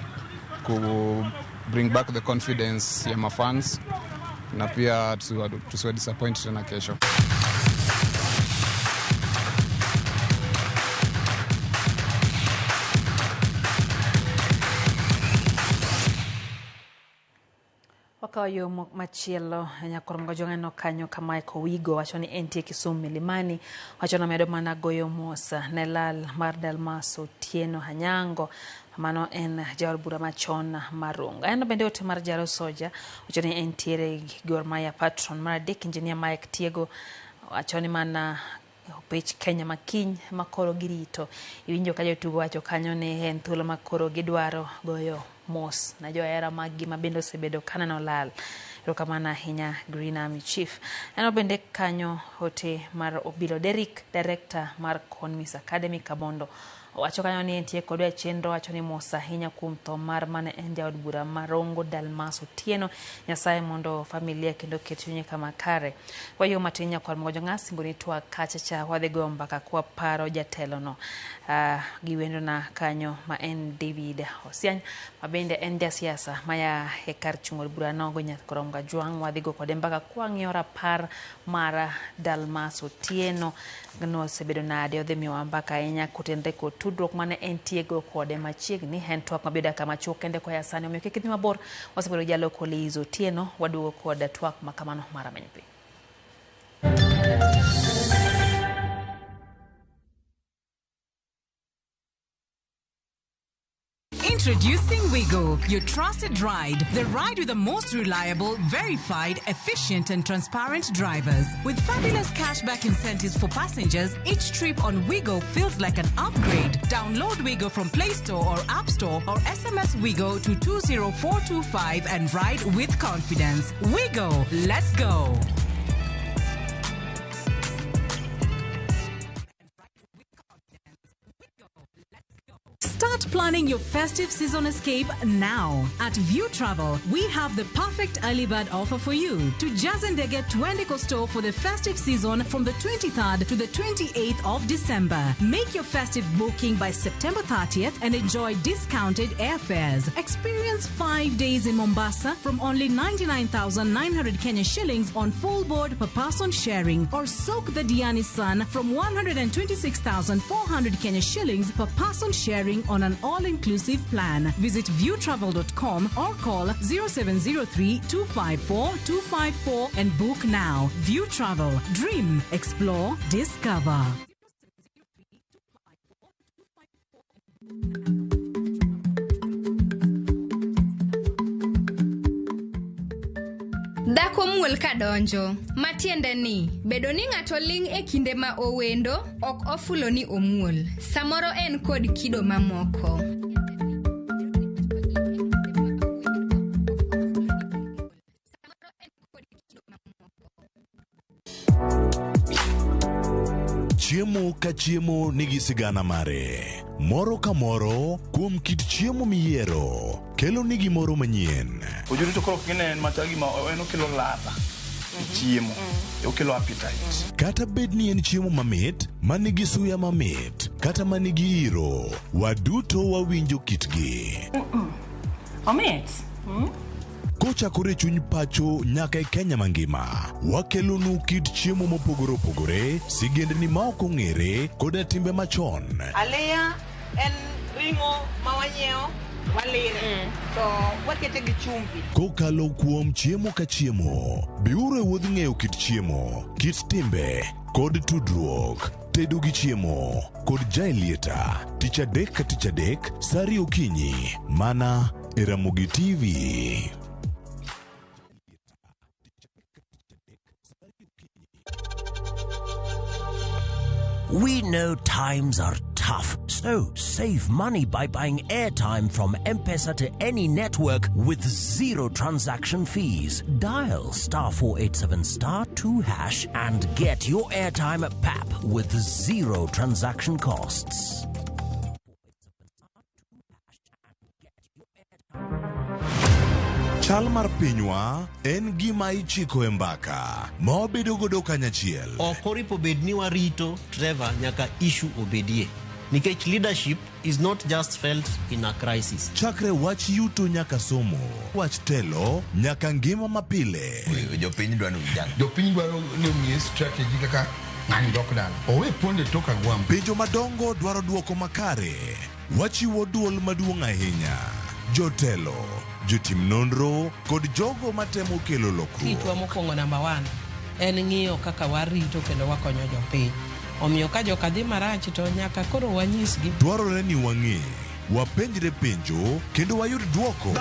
ku bring back the confidence ya mafans na pia tusiwa disappoint tena kesho. Wakayo machielo nyakoromgo jong'ano kanyo ka Michael Wigo wacho ni entie Kisumu Milimani, wacho na medo mana goyo mosa ne lal mar Dalmas Otieno Anyango, mano en jaod bura machon Marunga. En bende ote mar Jaro Soja wacho ni entiere Gor Mahia patron mar adek engineer Mike Tiego wacho ni mana opich Kenya makiny makoro girito. Iwinjo ka jotugo wacho kanyo ni en thuolo makoro gidwaro goyo mos na johera magi mabendo osebedo kanano lal. Erokamano ahinya Green Army Chief. En bende kanyo ote mar Obilo Derrick, director mar Conmis Academy Kabondo, wacho kanyo ni entie kodwa chenro wacho ni mos ahinya kuom tho mar mane en jaod bura Marongo Dalmas Otieno. Nyasaye mondo familia kendo ket chunye kama kare. Kwa hiyo matinya kwa mmoja ng'asi mboni twa kachacha wadhigo mbaka kwa paro jatelo no giwendo na kanyo ma en David Osiany mabende en jasiasa maya hekar chungol bura nogo Nyakoromga Jwang wadhigo kode mbaka kwa ng'iora par mara Dalmas Otieno gno sebedo nade odhimiwa mbaka enya kutende tudruok mane entiego kode machiegni en twak mabeda kama chuok kende kwa yasani omiyo kik idhi mabor wasebedo jalo Kolizo Otieno waduogo kod twak makamano mara menyepi. Introducing Wigo, your trusted ride. The ride with the most reliable, verified, efficient and transparent drivers. With fabulous cashback incentives for passengers, each trip on Wigo feels like an upgrade. Download Wigo from Play Store or App Store or SMS Wigo to 20425 and ride with confidence. Wigo, let's go. Start planning your festive season escape now. At View Travel, we have the perfect early bird offer for you. To Jazendege Twende Costo for the festive season from the 23rd to the 28th of December. Make your festive booking by September 30th and enjoy discounted airfares. Experience 5 days in Mombasa from only 99,900 Kenya shillings on full board per person sharing, or soak the Diani Sun from 126,400 Kenya shillings per person sharing on an all-inclusive plan. Visit viewtravel.com or call 0703 254 254 and book now. View Travel. Dream, explore, discover. Dhako muol kadonjo, matiende ni, bedo ni ng'ato ling e kinde ma owendo, ok ofulo ni omuol. Samoro en kod kido mamoko. Chiemo ka chiemo nigi sigana mare. Moro ka moro kuom kit chiemo miyiero kelo ni gimoro manyien. Ojuri to koro kinen matagi ma en okelo ladha. Chiemo. Okelo appetite. Kata bed ni en chiemo mamit, manigi suya mamit, kata manigi iro, waduto wawinjo kitgi. Omit. Kochakore chuny pacho nyaka e Kenya mangima, wakelonu kit chiemo mopogore opogore, sigendni ma ok ong'ere koda timbe machon. Aleya en ringo mawanyeo walire to wakete gi chumbi. Kokalo kuom chiemo ka chiemo, biuru e wuodh ng'eyo kit chiemo, kit timbe kod tudruok. Tedo gi chiemo kod Jailieta, tich adek ka tich adek, sari okinyi, mana e Ramogi TV. We know times are tough, so save money by buying airtime from M-Pesa to any network with zero transaction fees. Dial *487*2# and get your airtime PAP with zero transaction costs. Chal mar pinywa en gima ichiko e mbaka ma wabedo godo kanyachiel. Okoripo bed ni warito Trevor nyaka issue obedie. Nikech leadership is not just felt in a crisis. Chakre wach yuto nyaka somo, wach telo nyaka ngima mapile. Jopiny dwaro ni ong'e strategy kaka ng'ani dok dala. Owe ponde toka gwam. Penjo madongo dwaro duoko makare. Wachiwo duol maduong' ahinya. Jotelo, jotim nonro kod jogo matemo kelo lokruok. Kitwa mokwongo number 1 en ng'iyo kaka warito kendo wakonyo jopiny. Omiyo ka joka dhi marach to nyaka koro wanyisgi. Dwarore ni wang'e, wapenjre penjo kendo wayud duoko.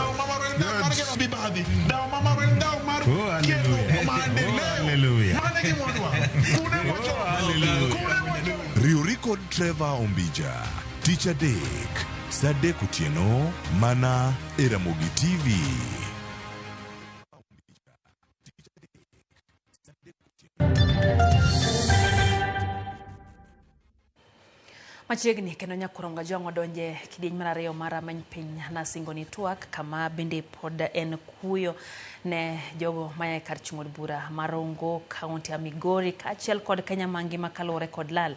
Riuri kod Trevor Ombija, tich adek, saa 3 otieno, mana e Ramogi TV. Machiegni kendo nyakuronga jwang' odonje kidieny mar ariyo mar amany piny nasingo ni twak kama bende pod en kuyo ne jogo maya kar chung' od bura Marongo kaunti ya Migori kaachiel kod Kenya mangima kaluwore kod lal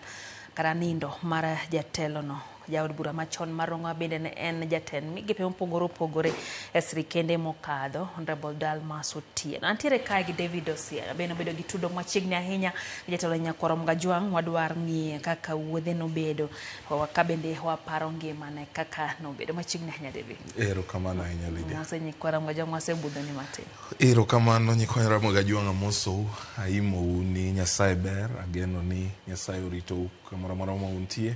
kara nindo mar jatelo no jaod bura machon marongo bende ne en jatend migepe mopogore opogore e sirikende mokadho Honorable Dalmas Otieno. Antiere kae gi David Osiega bende obedo gi tudo machiegni ahinya jatelo Nyakwaro Mgajwang' wadwar ng'iye kaka wuodhe nobedo ka bende waparo ngimane kaka nobedo machiegni ahinya David. Erokamano ahinya Lydia. Mose Nyakwaro Mgajwang' wasebudho ni matin. Erokamano Nyakwaro Mgajwang' amosou aimou ni Nyasaye ber ageno ni Nyasaye oritou kamoro amora ma untie.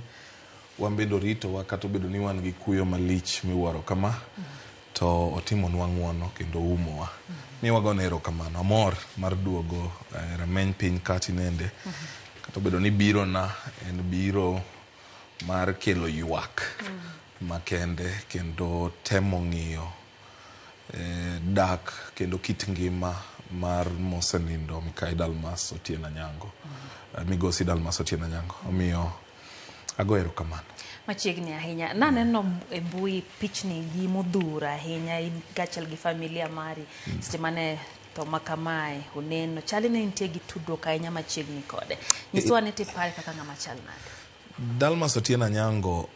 Wan bende oritowa kata obedo ni wan gi kuyo malich miwuoro kama to otimonwa ng'uono kendo oumowa. Ni wagone erokamano amor mar duogo rameny piny kati nende kata obedo ni biro na en biro mar kelo ywak makende kendo temo ng'iyo dak kendo kit ngima mar mosenindo Mikai Dalmas Otieno Anyango. Migosi Dalmas Otieno Anyango. Omiyo ago erokamano. Machiegni ahinya. Naneno e mbui pichni gi modhura ahinya in kaachiel gi familia mari. Seche mane to makamae uneno chali ne nitie gi tudruok ahinya machiegni kode. Nyiswa ni tipare kaka ng'ama chal nade. Dalmas Otieno Anyango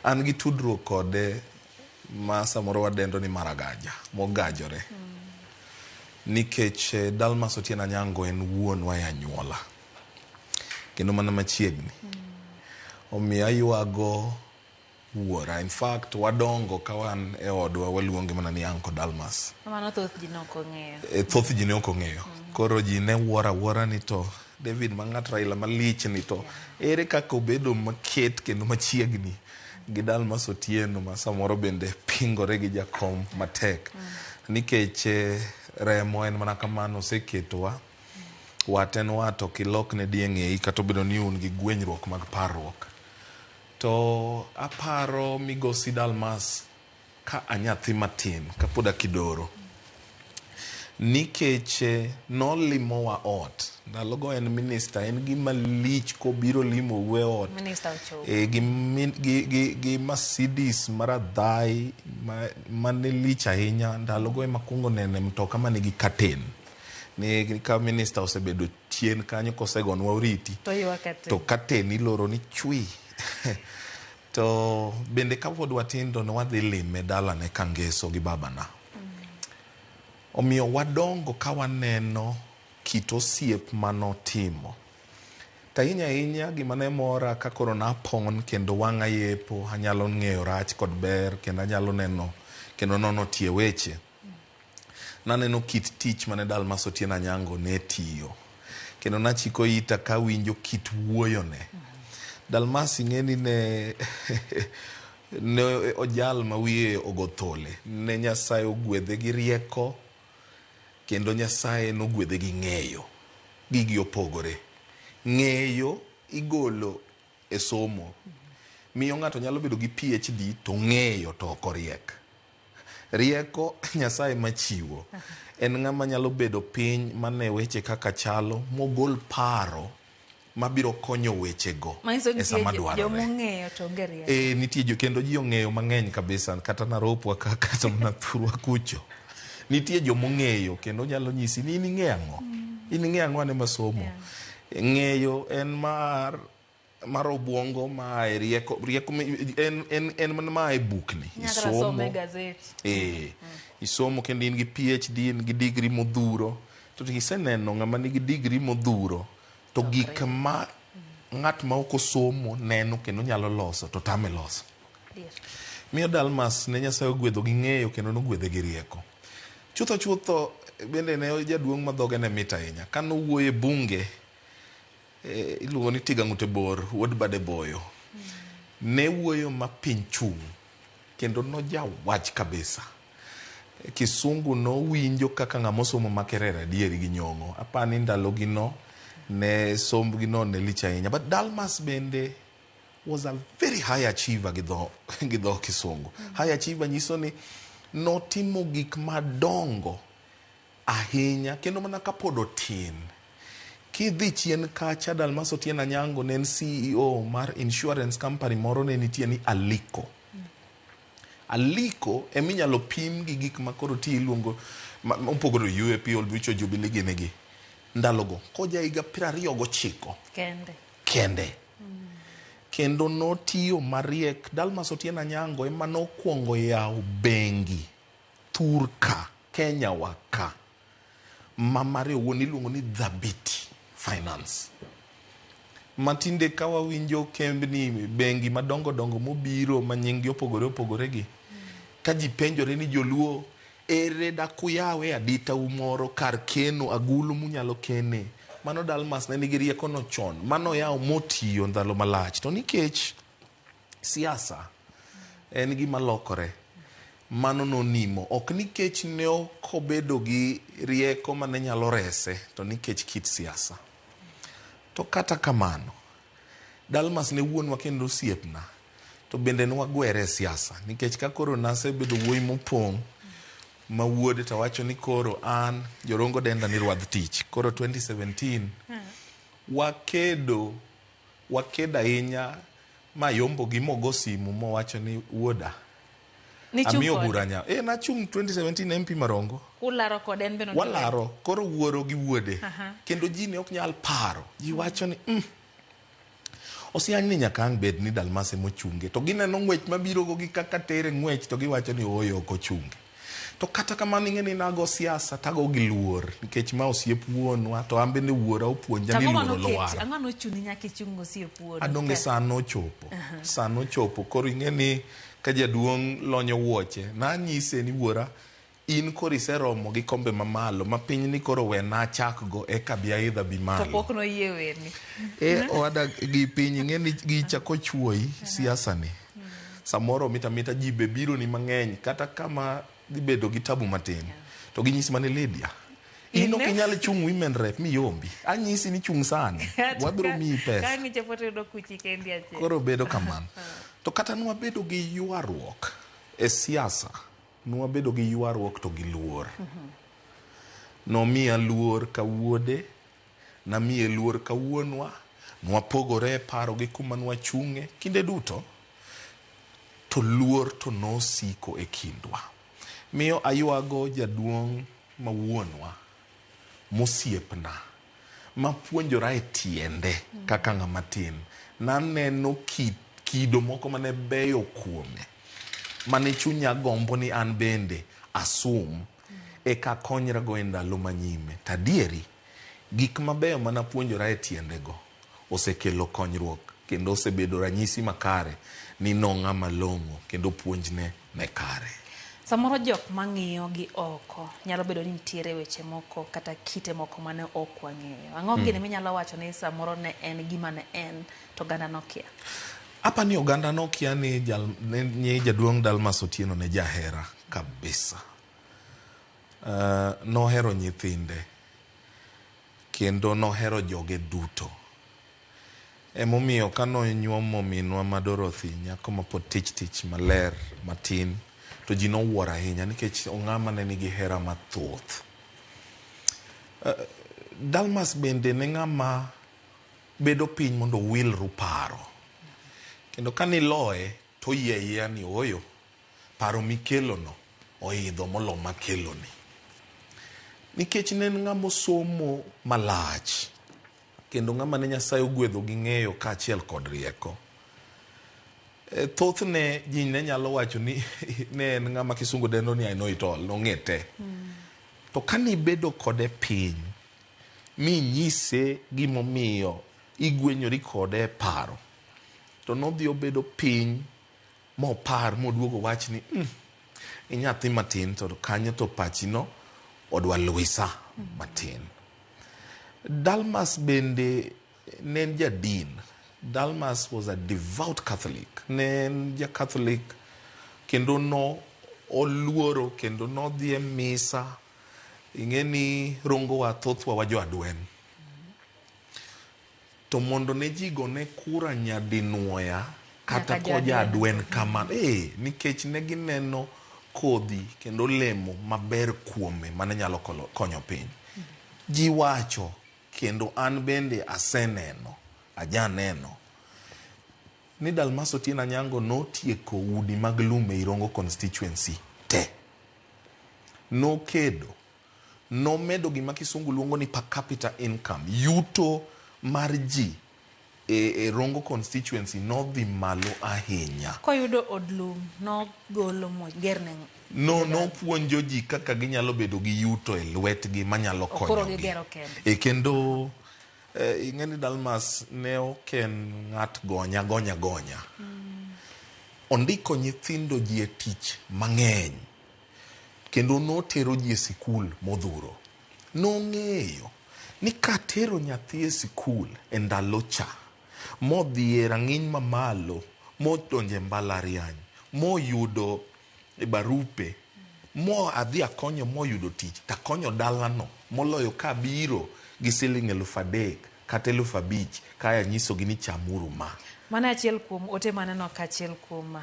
an gi tudruok kode ma samoro wadendo ni maragaja, mogajore. Nikech Dalmas Otieno Anyango en wuonwa e anyuola. Kendo mana machiegni. Omiyo ayuago wuora. In fact, wadongo ka wan e odwa waluonge mana ni Uncle Dalmas. Mano thoth ji nok ong'eyo. Thoth ji ne ok ong'eyo. Koro ji ne wuora ni to David Mangat Raila malich ni to ere kaka obedo maket kendo machiegni gi Dalmas Otieno ma samoro bende pingore gi jakom matek. Nikech remo en mana kamano oseketowa waten wato kilok ne dieng'ei kata obedo ni un gi gwenyruok mag parruok. To aparo Migosi Dalmas ka anyathi matin kapod akidoro. Nikech nolimowa ot. Ndalogo en minister en gima lich kobiro limo we ot. Minister Ochopo. Gi Mercedes maradhai mane lich ahinya. Ndalogo ema kungo nene mtoka mane gi katen. Ni ka minister osebedo chien kanyo kosegonwa oriti. To katen iloro ni chui. To bende kapod watindo ne wadhi lime dalane Kangeso gi babana. Omiyo wadongo ka waneno kit osiep manotimo. To ahinya gima ne mora ka koro napon kendo wang'a yepo, anyalo ng'eyo rach kod ber kendo anyalo neno kendo nono tie weche. Naneno kit tich mane Dalmas Otieno Anyango ne tiyo. Kendo nachiko ita ka winjo kit wuoyone. Dalmas ing'eni ne ojal ma wiye ogothole. Ne Nyasaye ogwedhe gi rieko kendo Nyasaye nogwedhe gi ng'eyo. Gigi opogore. Ng'eyo igolo e somo. Miyo ng'ato nyalo bedo gi PhD to ng'eyo to ok oriek. Rieko Nyasaye machiwo. En ng'ama nyalo bedo piny mane weche kaka chalo mogol paro mabiro konyo weche go e sama dwarore. Nitie kendo ji ong'eyo mang'eny kabisa kata naropwa kata nathurwa kucho. Nitie jomong'eyo kendo nyalo nyisi ni ing'e ang'o. Ing'e ang'o ane masomo. Ng'eyo en mar obwongo ma rieko en ma e bukni isomo. Isomo kendo in gi PhD in gi degree modhuro. To iseneno ng'ama nigi degree modhuro to gik ma ng'at ma ok osomo neno kendo nyalo loso to tame loso. Miyo Dalmas ne Nyasaye ogwedho gi ng'eyo kendo nogwedhe gi rieko. Chutho bende ne jaduong' ma dhoge ne mit ahinya. Kano wuoye bunge iluongo ni Tiga Ng'ute Bor, wuod Bade Boyo. Ne wuoyo ma piny chung' kendo nojawach kabisa. Kisungu no winjo kaka ng'ama osomo Makerere adieri gi nyong'o. Apani ndalogi no ne sombgi no ne lich ahinya. But Dalmas bende was a very high achiever gi dho Kisungu. High achiever nyiso ni notimo gik madongo ahinya kendo mana kapod otin. Kidhi chien kacha Dalmas Otieno Anyango ne en CEO mar insurance company moro ne nitie ni Aliko. Aliko eminyalo pim gi gik makoro ti iluongo mopogore UAP Old Mutual Jubilee ginegi. Ndalogo koja higa 29 kende. kendo notiyo mariek. Dalmas Otieno Anyango ema nokuongo yawo bengi Thurka, Kenya waka, mamare owuon iluongo ni Dhabiti Finance. Matinde ka wawinjo kembni bengi madongo dongo mobiro ma nyinggi opogore opogore gi, ka ji penjore ni joluo ere dakuyawe adita umoro kar keno agulu munyalo kene, mano Dalmas ne nigi rieko no chon, mano yawo motiyo ndalo malach. To nikech siasa en gima lokore, mano nonimo, ok nikech ne okobedo gi rieko mane nyalo rese, to nikech kit siasa. To kata kamano, Dalmas ne wuonwa kendo osiepna, to bende nwagwere siasa, nikech ka koro nasebedo wuoyi mopong' ma wuode to wacho ni koro an jorongo denda ni rwadh tich. Koro 2017 wakedo ahinya, ma yombo gi mogo simu mowacho ni wuoda amiyo buranya. Nachung 2017 MP Marongo. Ularo kod en beno. Walaro, koro wuoro gi wuode. Kendo ji ne ok nyal paro. Ji wacho ni osiany ni nyaka ang' bed ni Dalmas mochunge. To gineno ng'wech mabiro go gi kaka tere ng'wech, to giwacho ni oyo ok ochunge. To kata kamano ing'e ni nago siasa tago gi luor, nikech ma osiep wuonwa, to ambe ne wuora opuonja ni luoro lowaro. Ang'o nochuni nyaka ichung osiep wuonu? Adonge sano ochopo. Sano ochopo. Koro ing'e ni ka jaduong' lonyo wuoche, nanyise ni wuora, in koro iseromo gi kombe mamalo, ma piny ni koro we na chak go eka bi aidha bi malo. To pok no yie weni. Oada gi piny ing'e ni gichako chuoyi siasa ni. Samoro mita ji be biro ni mang'eny, kata kama dhi bedo gi tabu matin. To ginyisi mane Lydia, in ok inyal chung women rep mi yombi. Anyisi ni chung sani, wabiro miyi pesa. Ka ng'iche pote do kuchi kendi achiel. Koro bedo kamano. To kata nwabedo gi ywaruok e siasa, nwabedo gi ywaruok to gi luor. Nomiya luor ka wuode, namiye luor ka wuonwa, nwapogore paro gi kuma nwachung'e kinde duto, to luor to nosiko e kindwa. Miyo aywago jaduong' ma wuonwa, mosiepna, ma puonjora e tiende kaka ng'ama tin. Naneno kido moko mane beyo kuome, mane chunya gombo ni an bende asum eka konyra go e ndalo manyime. Tadieri, gik mabeyo mana puonjora e tiendego osekelo konyruok, kendo osebedo ranyisi makare ni nong'a malong'o, kendo puonjne ne kare. Samoro jok mang'iyo gi oko nyalo bedo ni nitiere weche moko kata kite moko mane ok wang'eyo. Ang'o gini minyalo wacho ni samoro ne en gima ne en to ganda nokia? Apa ni oganda nokia ni jaduong' Dalmas Otieno ne jahera kabisa. Nohero nyithinde, kendo nohero joge duto. Emomiyo kanonyuomo minwa ma Dorothy, nyako ma pod tich maler matin, to ji nowuoro ahinya nikech ong'ama ne nigi hera mathoth. Dalmas bende ne ng'ama bedo piny mondo wilru paro, kendo kaniloye to yie ni oyo paro mikelono oidho molo makeloni, nikech ne ng'ama osomo malach, kendo ng'ama ne Nyasaye ogwedho gi ng'eyo kaachiel kod rieko. Thothne ji ne nyalo wacho ni ne en ng'ama kisungu dendo ni I know it all, nong'ete. To kanibedo kode piny, mi nyise gimomiyo igwenyori kode paro, to nodhi obedo piny mopar moduogo wach ni inyathi matin, to kanyo to pachino odwa luisa matin. Dalmas bende ne en jadin. Dalmas was a devout Catholic. Ne en ja-Catholic, kendo no oluoro, kendo no dhi e misa. Ing'e ni rongowa thothwa wa jo-adwen. To mondo ne jigo ne kura nyadinuoya kata ko ja-adwen kamano. Nikech ne gineno kodhi kendo lemo maber kuome mane nyalo konyo piny. Ji wacho, kendo an bende aseneno, ajaneno, ni Dalmas Otieno Anyango notieko udi mag lum e Irongo constituency te. Nokedo, nomedo gima kisungu luongo ni per capita income, yuto mar ji e Rongo constituency nodhi malo ahinya. Koyudo odlum nogolo gerne nopuonjo ji kaka ginyalo bedo gi yuto e lwetgi manyalo konyogi. Kendo ing'eni Dalmas ne oken ng'at gonya. Ondiko nyithindo ji e tich mang'eny. Kendo notero ji e sikul modhuro. Nong'eyo ni katero nyathi e sikul e ndalo cha, modhi e rang'iny mamalo, modonje mbalariany, moyudo barupe, adhi akonyo moyudo tich, takonyo dalano, moloyo kabiro gi siling 3,000 kata 5,000 kaya nyisogi ni chamuru ma. Mana achiel kuom ote maneno ka achiel kuom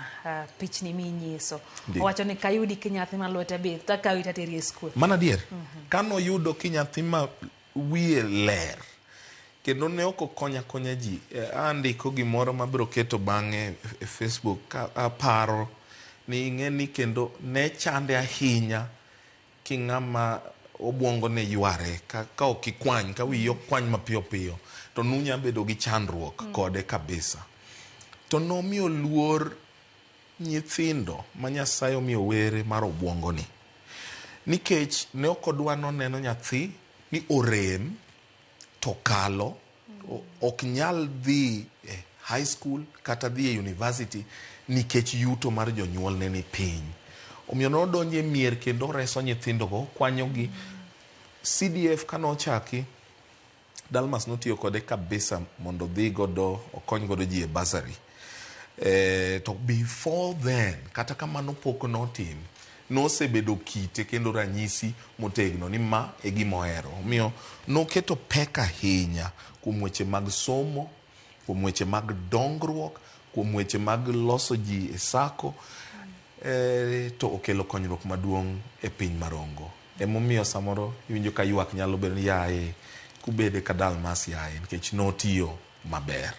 pichni minyiso. Owacho ni kayudi ki nyathi ma lwete bith, takawi tateri e skul. Mana dier, kanoyudo ki nyathi ma wiye ler, kendo ne oko konya ji. Andiko gimoro mabiro keto bang'e e Facebook ka aparo ni ing'eni kendo ne chande ahinya ki ng'ama obwongo ne yware ka ok ikwany, ka wiyi okwany mapiyo piyo, to nunya bedo gi chandruok kode kabisa. To nomiyo luor nyithindo ma Nyasaye omiyo were mar obwongo ni. Nikech ne ok odwa noneno nyathi ni orem to kalo, ok nyal dhi high school kata dhi e university nikech yuto mar jonyuol ne ni piny. Omiyo nodonje mier kendo reso nyithindo go, kwanyogi. CDF kanochaki, Dalmas notiyo kode kabisa mondo dhi godo okony godo ji e bursary. To before then, kata kamano pok notim, nosebedo kite kendo ranyisi motegno ni ma e gimohero. Omiyo noketo pek ahinya kuom weche mag somo, kuom weche mag dongruok, kuom weche mag loso ji e sako, to okelo konyruok maduong' e piny marongo. Emomiyo samoro iwinjo ka ywak nyalo bedo ni yaye kubede ka Dalmas yaye nikech notiyo maber.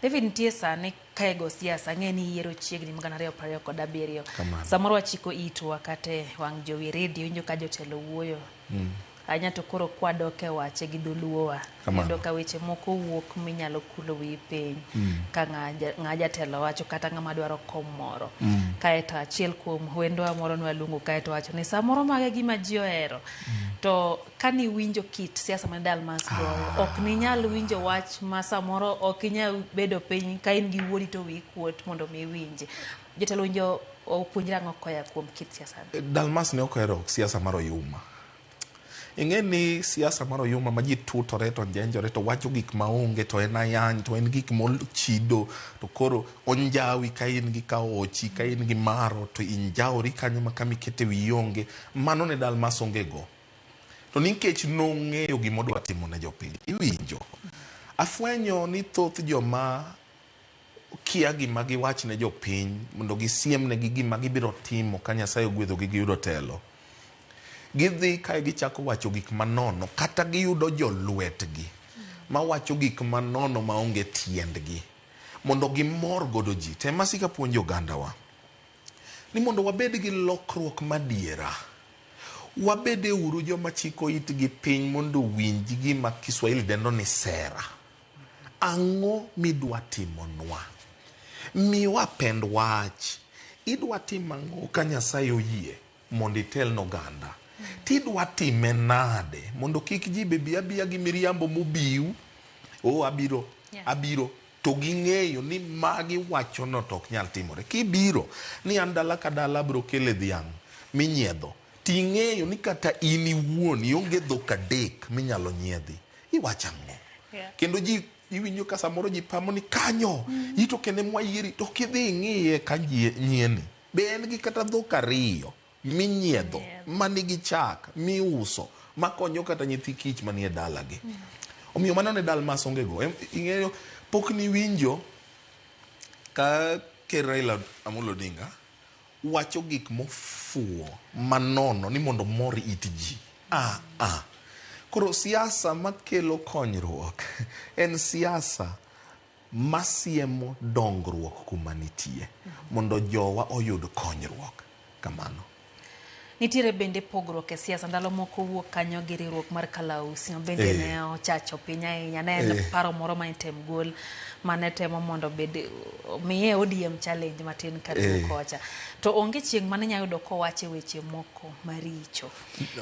David, nitie sani kaego siasa ng'eni yiero chiegni magana 2027. Samoro wachiko itwa kate wang' jowi redio winjo ka jotelo wuoyo. Anya to koro kwadoke wache gi dholuowa. Kendo ka weche moko wuok minyalo kulo wi piny ka ng'aja telo wacho kata ng'ama dwaro kom moro. Kaeto achiel kuom wendwa moro nwaluongo kaeto wacho ni samoro mage gima ji ohero. To kani winjo kit siasa ma Dalmas goyo, ok ninyal winjo wach ma samoro ok inyal bedo piny ka in gi wuodi to wi kuot mondo mi winje. Jotelo winjo opuonjra ng'o koya kuom kit siasa. Dalmas ne okero siasa mar oyuma. Ing'eni siasa mar oyuma ma ji tutore to njenjore to wacho gik maonge to en ayany to en gik mochido to koro onjawi ka in gi kaochi ka in gi maro to injaori kanyo ma kama ikete wi onge. Mano ne Dalmas onge go. To nikech nong'eyo gimodwa timo ne jopiny. Iwinjo. Afwenyo ni thoth joma kia gima giwach ne jopiny mondo gisiem ne gima gibiro timo ka Nyasaye ogwedho gi giyudo telo. Gidhi ka gichako wacho gik manono kata giyudo jolwetgi ma wacho gik manono maonge tiendgi mondo gimor godo ji. Tema sika puonjo ogandawa ni mondo wabed gi lokruok madiera, wabede uru joma chiko itgi piny mondo winji gima Kiswahili dendo ni sera. Ang'o midwa timonwa? Miwa pend wach. Idwa timo ang'o ka Nyasaye oyie mondo itel oganda? Tidwa time nade mondo kik ji bebi abia gi miriambo mobiu abiro to ging'eyo ni magi wacho no to ok nyal timore. Kibiro ni andala ka dala bro kele dhiang' minyiedho, ting'eyo ni kata in iwuon ionge dhok adek minyalo nyiedhi, iwacho ang'o? Kendo ji iwinjo ka samoro ji pamo ni kanyo ito kende mwayieri to kidhi ng'iye ka nyieni be en gi kata dhok 2 minyiedho manigi chak miuso makonyo kata nyithi kich manie dalagi. Omiyo mano ne Dalmas onge go. Ing'eyo pok ni winjo ka Raila Amolo Odinga wacho gik mofuo manono ni mondo mor it ji. Koro siasa makelo konyruok en siasa masiemo dongruok kuma nitie mondo jowa oyud konyruok kamano. Nitiere bende pogruok e siasa ndalo moko wuok kanyo gi riwruok mar Kalausi bende ne ochacho piny ahinya ne en paro moro ma item gol mane temo mondo bed miye ODM challenge matin kar kocha to onge chieng' mane nya yudo kowache weche moko maricho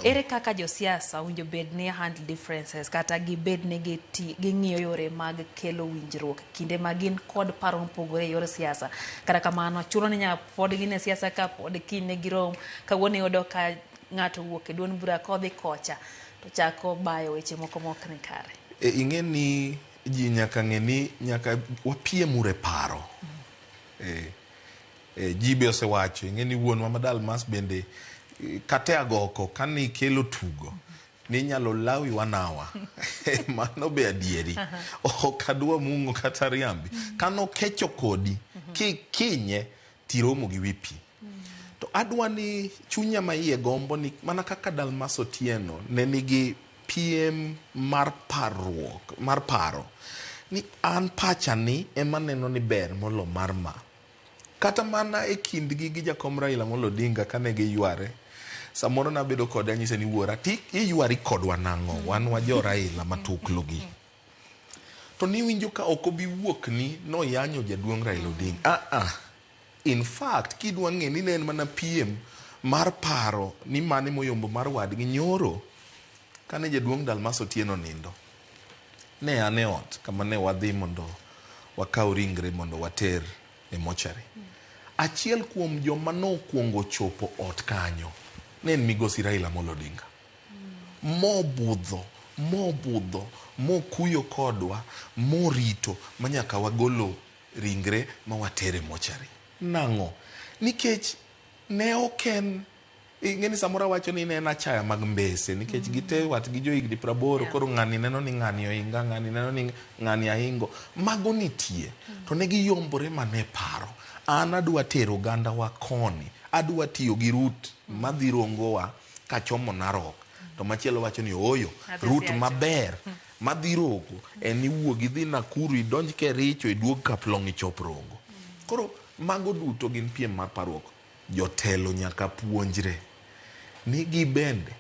ere kaka josiasa winjo bed ne handle differences kata gibed ne ging'iyo yore mag kelo winjruok kinde magin kod paro mopogore e yor siasa kata kamano chuno ni nya pod gine siasa ka pod kine girom kawuono yudo ka ng'ato wuok e duond bura kodhi kocha to chako bayo weche moko mok ni kare ing'e ni ji nyaka ng'e ni nyaka wapiem ure paro ji be osewacho ing'e ni wuonwa Madalmas bende kate agoko kane ikelo tugo ni nyalo lawi wanawa mano be adieri ok adwa mungo kata riambi kano kecho kodi kinye tiromo gi wipi to adwa ni chunya ma iye gombo ni mana kaka Dalmas Otieno ne nigi piem mar paro ni an pacha ni ema neno ni ber molo mar ma kata mana e kindgi gi jakom Raila Amolo Odinga kane giyware samoro nabedo kod anyise ni wuora ti iywari kodwa nang'o wan wa jo Raila matuklugi to ni winjo ka ok obi wuok ni no yanyo jaduong' Raila Odinga in fact kidwa ng'e ni ne en mana piem mar paro ni mane moyombo mar wadgi nyoro kane jaduong' Dalmas Otieno nindo ne ane ot kama ne wadhi mondo wakaw ringre mondo water e mochari achiel kuom joma nokuongo chopo ot kanyo ne en migosi Raila Amolo Odinga mobudho mokuyo kodwa morito manyaka wagolo ringre ma watere mochari nang'o nikech ne oken ing'eni samora wacho ni ne en achaya mag mbese nikech gite wat gi jo higni 80 koro ng'ani neno ni ng'ani ohinga ng'ani neno ni ng'ani ahingo mago nitie to ne giyombore mane paro an adwa tero ganda wa koni adwa tiyo gi route madhi rongowa kachomo Narok to machielo wacho ni oyo route maber madhi rogo en iwuog idhi Nakuru idonj Kericho iduog Kaplong ichop Rongo koro mago duto gin piem mar parruok jotelo nyaka puonjre ni gibende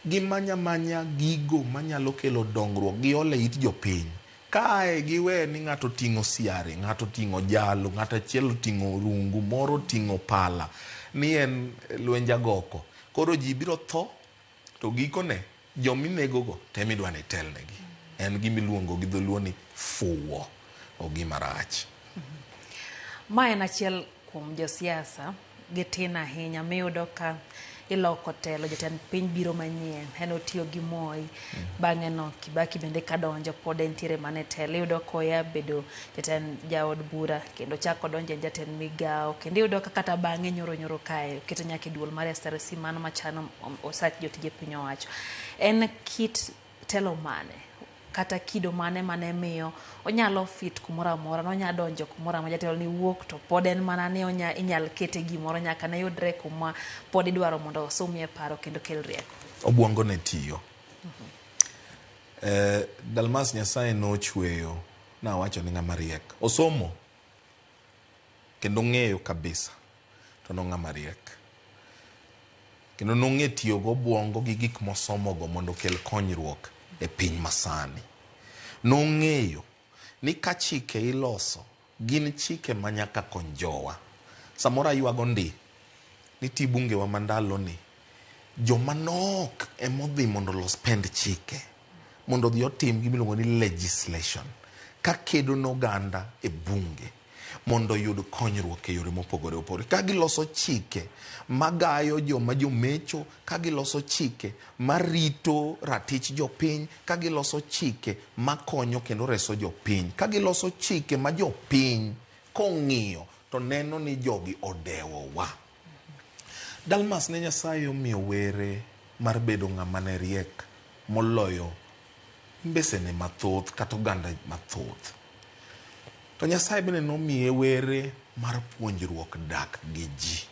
gimanya gigo manyalo kelo dongruok gi ole it jopiny kae giwe ni ng'ato ting'o siare ng'ato ting'o jalo ng'ato achiel ting'o rungu moro ting'o pala ni en lwenja goko koro ji biro tho to gikone jominegogo temidwa ni telnegi en gimiluongo gi dholuo ni fuwo o gimarach ma en achiel kuom josiasa gitin ahinya miyudo ka iloko telo jotend piny biro manyien en otiyo gi Moi bang'e no Kibaki bende kadonjo pod entiere mane telo iyudo koya bedo jatend jaod bura kendo chako donjo jatend migao kendo iyudo ka kata bang'e nyoro kae keto nyaka duol mar SRC mano machano osach jotije piny owacho en kit telo mane kata kido mane miyo onyalo fit kumora mora no nya donjo kumora ma jatelo ni wuok to pod en mana ne inyal kete gimoro nyaka ne yudre kuma pod idwaro mondo osumie paro kendo kel rieko obwongo ne tiyo Dalmas Nyasaye no chweyo na wacho ni ng'ama riek osomo kendo ng'eyo kabisa to no ng'ama riek kendo nong'e tiyo go obwongo gi gik mosomo go mondo kel konyruok e piny masani nong'eyo ni ka chike iloso gin chike manyaka kony jowa samora yuago ndi ni tibunge wa mandalo ni joma nok emodhi mondo los pend chike mondo dhi otim gimiluongo ni legislation ka kedo n'oganda e bunge mondo yud konyruok e yore mopogore opogore ka giloso chike magayo joma jomecho ka giloso chike marito ratich jopiny ka giloso chike makonyo kendo reso jopiny ka giloso chike ma jopiny kong'iyo to neno ni jogi odewo wa Dalmas ne Nyasaye omiyo were mar bedo ng'ama ne riek moloyo mbesene mathoth kata oganda mathoth to Nyasaye bende nomiye were mar puonjruok dak gi ji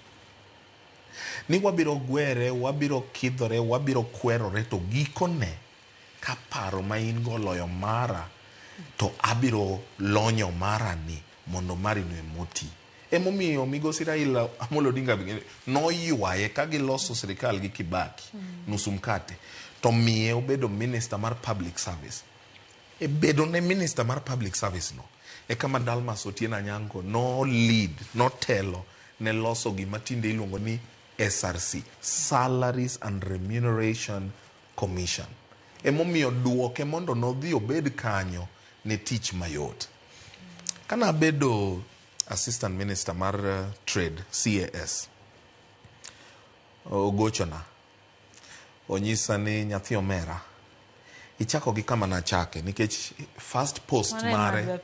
ni wabiro gwere wabiro kidhore wabiro kwerore to gikone ka paro ma in goloyo mara to abiro lonyo mara ni mondo mari no emoti Emomiyo migosi Raila Amolo Odinga noywaye ka giloso sirikal gi Kibaki nusu mkate to miye obedo minister mar public service. E bedo ne minister mar public service no e kama Dalmas Otieno Anyango no lead no telo ne loso gima tinde iluongo ni SRC, Salaries and Remuneration Commission. Emomiyo duoke mondo nodhi obed kanyo ne tich mayot. Kana bedo assistant minister mar trade CAS ogochona onyisa ni nyathi omera ichako gi kama na chake nikech first post mare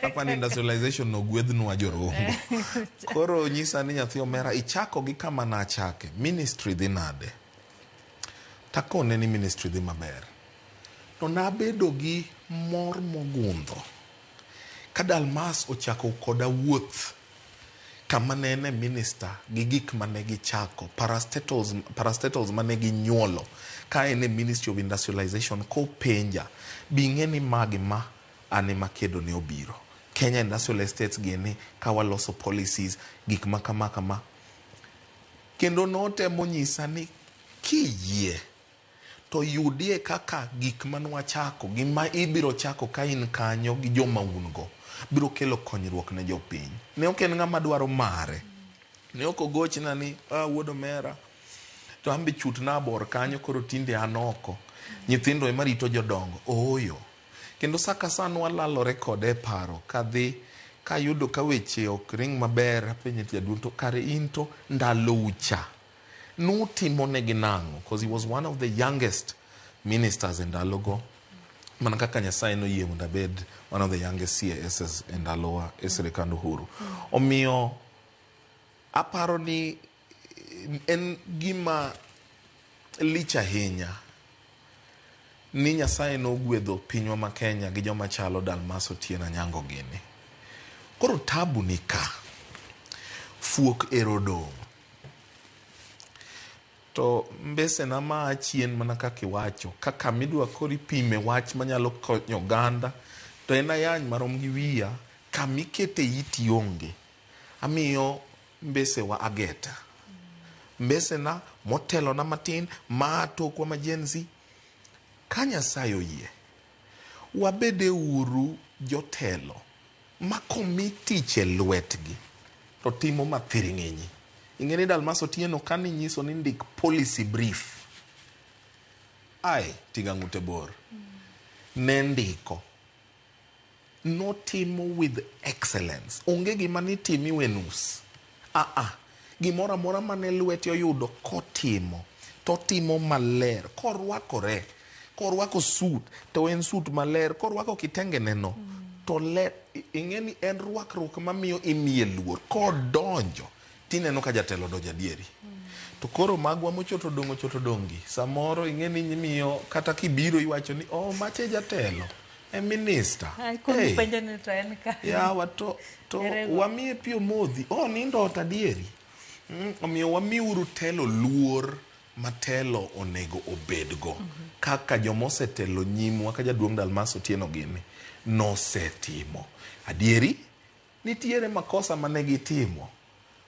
hapa ni industrialization no gwedhnu Jorongo. Koro onyisa ni nyathi omera ichako gi kama na chake, ministry dhi nade? Takone ni ministry dhi maber. To nabedo gi mor mogundho ka Dalmas ochako koda wuoth kama nene minister gi gik mane gichako parastatals mane ginyuolo ka ene Ministry of Industrialization ko penja bing'e ni magi ma ane makedo ne obiro Kenya Industrial Estates gini ka waloso policies gik makama kendo notemo nyisa ni kiyie to yudie kaka gik manwa chako gima ibiro chako ka in kanyo gi joma ungo biro kelo konyruok ne jopiny. Ne ok en ng'ama dwaro mare, ne ok ogochna ni wuod omera to ambe chut na bor kanyo koro tinde an oko nyithindo ema rito jodongo. Oyo kendo saka san walalore kode paro kadhi kayudo ka weche ok ring maber penye jaduong' to kare into ndalo ucha nutimo ne ginango because he was one of the youngest ministers in ndalogo mana kaka Nyasaye no yie mondo abed one of the youngest CASs in ndalowa e sirikand Uhuru. Omiyo aparo ni en gima lich ahinya ni Nyasaye no gwedho pinywa ma Kenya gi joma chalo Dalmas Otieno Anyango gini. Koro tabu ni ka fuok erodong to mbese na ma achien mana kaka iwacho kaka midwa kori pime wach manyalo konyo oganda to en ayany marom gi wiya kamikete iti onge amiyo mbese wa ageta mbese na motelo na matin ma tokwa majenzi ka Nyasaye oyie wabede uru jotelo ma komiti lwetgi to timo mathiring'inyi. Ingeni Dalmas Otieno kani nyiso ni ndik policy brief ai tiga ng'ute bor ne ndiko notimo with excellence. Onge gima ni timi wenus gimoro amora mane lwete oyudo kotimo to timo maler korwako suit to en suit maler korwako kitengene no to ingeni en rwakruok mamiyo imiye luor kodonjo tineno ka jatelo do jadieri. To koro magwa mochoto dongi samoro ingeni nyimiyo kata kibiro iwacho ni mache jatelo e minister yawa to wamiye pio modhi nindo tadieri. Omiyo wamiuru telo luor matelo onego obedgo kaka jomosetelo nyimwa ka jaduong' Dalmas Otieno gini nosetimo. Adieri nitiere makosa manegi timo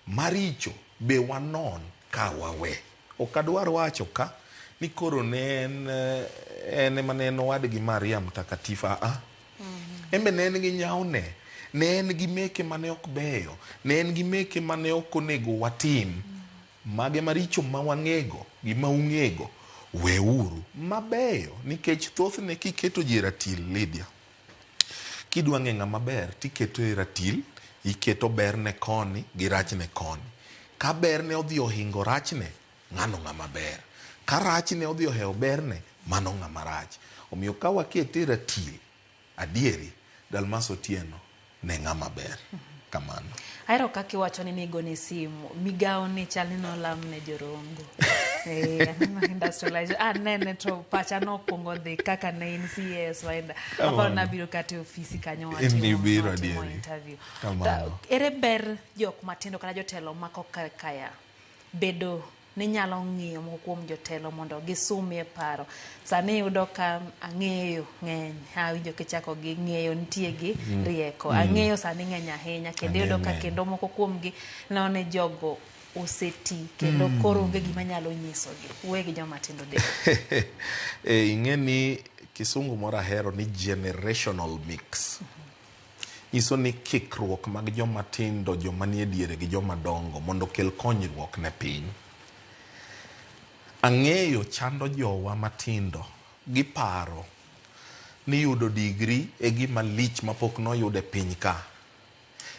maricho be wanon ka wawe. Okadwar wacho ka ni koro ne en maneno wadgi Maria Mtakatifu embe ne en gi nyaune, ne en gi meke mane ok beyo, ne en gi meke mane ok onego watim. Mage maricho ma wang'ego gi ma ung'ego weuru mabeyo nikech thothne kiketo ji ratil Lydia kidwa ng'e ng'ama ber tiketo e ratil iketo berne koni gi rachne koni. Ka berne odhi ohingo rachne ng'ano ng'ama ber, ka rachne odhi oheo berne mano ng'ama rach. Omiyo ka wakete ratil adieri Dalmas Otieno ne ng'ama ber kamano. Aero kaki wacho ni nigone simu migao ni chal ni nolam ne Jorongo industrialization nene to pacha no pongo dhi kaka ne in CS waenda apa na biro kate ofisi kanyo watimo interview. Ere ber jok matindo kana jotelo mako kaya bedo ni nyalo ng'iyo moko kuom jotelo mondo gisumie paro. Sani yudo ka ang'eyo ng'eny, awinjo kichako gi ng'eyo nitie gi rieko. Ang'eyo sani ng'eny ahinya, kendo yudo ka kendo moko kuomgi none jogo oseti, kendo koro onge gima nyalo nyisogi. Wegi joma tindo de. Ing'e ni kisungu moro ahero ni generational mix. Nyiso ni kikruok mag joma tindo, joma nie diere gi joma dongo mondo kel konyruok ne piny. Ang'eyo chando jowa matindo, giparo ni yudo digri e gima lich mapok noyude piny ka.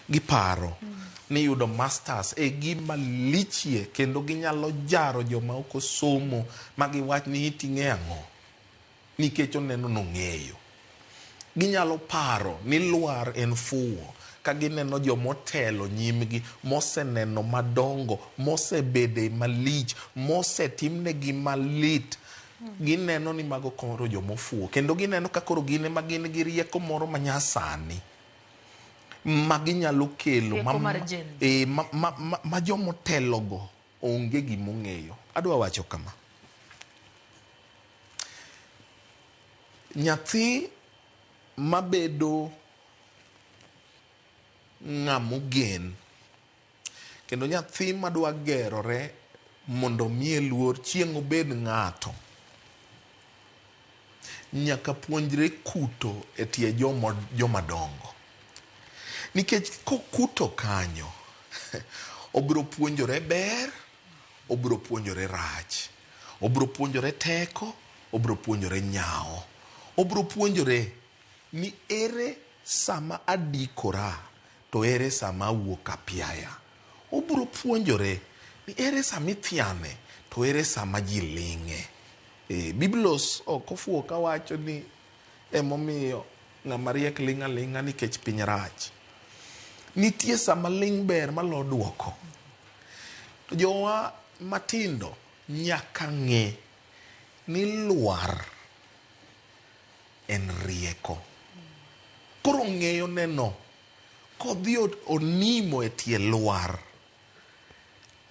Giparo ni yudo masters e gima lichie, kendo ginyalo jaro joma ok osomo magiwach ni iting'e ang'o nikech oneno nong'eyo. Ginyalo paro ni lwar en fuwo ka gineno jomotelo nyimgi, moseneno madongo, mosebede malich, mosetimnegi malit. Gineno ni mago koro jomofuwo, kendo gineno ka koro gin ema gin gi rieko moro manyasani ma ginyalo kelo ma jomotelogo onge gimong'eyo. Adwa wacho kama, nyathi mabedo ng'amogen, kendo nyathi madwa gerore mondo miye luor chieng' obed ng'ato, nyaka puonjre kuto e tie joma dongo. Nikech kokuto kanyo, obiro puonjore ber, obiro puonjore rach, obiro puonjore teko, obiro puonjore nyao, obiro puonjore ni ere sama adikora to ere sama awuok apiaya. Obiro puonjore ni ere sama ithiane to ere sama ji ling'e. Biblos ok ofuwo ka wacho ni emomiyo ng'ama riek ling'a ling'a nikech piny rach. Nitie sama ling' ber malo duoko. To jowa matindo nyaka ng'e ni lwar en rieko. Koro ng'eyo neno kodhi onimo e tie lwar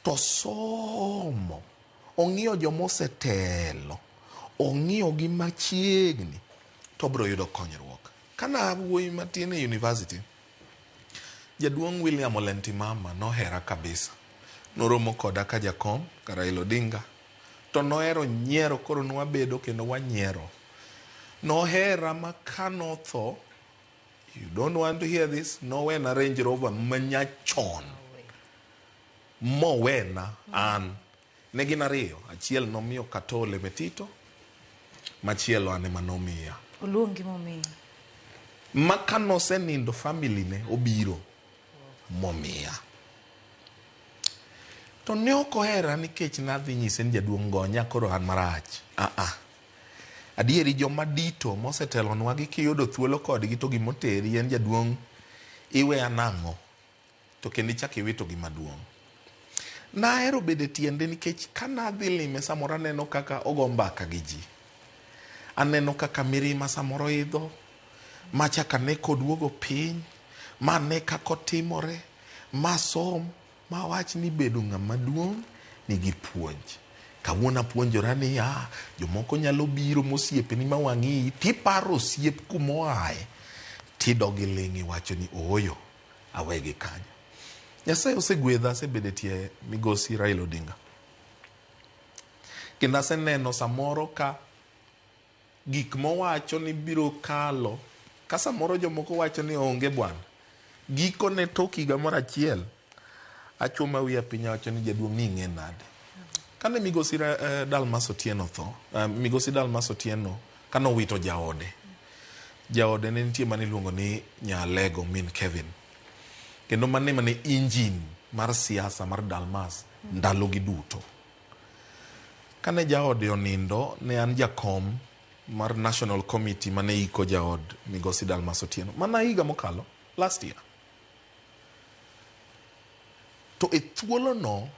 to somo, ong'iyo jomosetelo, ong'iyo gi machiegni, to biro yudo konyruok. Kana wuoyi matin e university, jaduong' William Ole Ntimama nohera kabisa. Noromo koda ka jakom Raila Odinga, to nohero nyiero, koro nwabedo kendo wanyiero. Nohera makanotho, you don't want to hear this, nowena Range Rover manyachon, mowena an. Negin ariyo, achiel nomiyo Katole Metito, machielo ane manomiya. Oluongi momiyo. Makanose nindo family ne obiro momiya. To ne okohera nikech nadhi nyise ni jaduong' gonya koro an marach. Adieri joma dito mosetelonwa gi kiyudo thuolo kodgi to gimoteri en jaduong' iwe anang'o to kendo ichak iwito gima duong'. Nahero bede tiende nikech kanadhi lime samoro aneno kaka ogo mbaka gi ji. Aneno kaka mirima samoro idho, machaka ne koduogo piny, ma ne kakotimore, ma som, ma wach ni bedo ng'ama duong' nigi puonj. Kawuona puonjora ni jomoko nyalo biro mosiepeni ma wang'i tiparo osiep kumoae, tidogi ling' iwacho ni oyo awegi kanyo. Nyasaye osegwedha, asebede tie migosi Raila Odinga. Kendo aseneno samoro ka gik mowacho ni biro kalo, ka samoro jomoko wacho ni onge bwana, giko ne tok higa moro achiel, achoma wiya piny awacho ni jaduong' ni ing'e nade. Kane migosi Dalmas Otieno tho, migosi Dalmas Otieno kanowito jaode. Jaode ne nitie mane iluongo ni Nyalego min Kevin. Kendo mane engine mar siasa mar Dalmas ndalo gi duto. Kane jaode onindo, ne an jakom mar National Committee mane iko jaod migosi Dalmas Otieno. Mana higa mokalo, last year. To e thuolo no,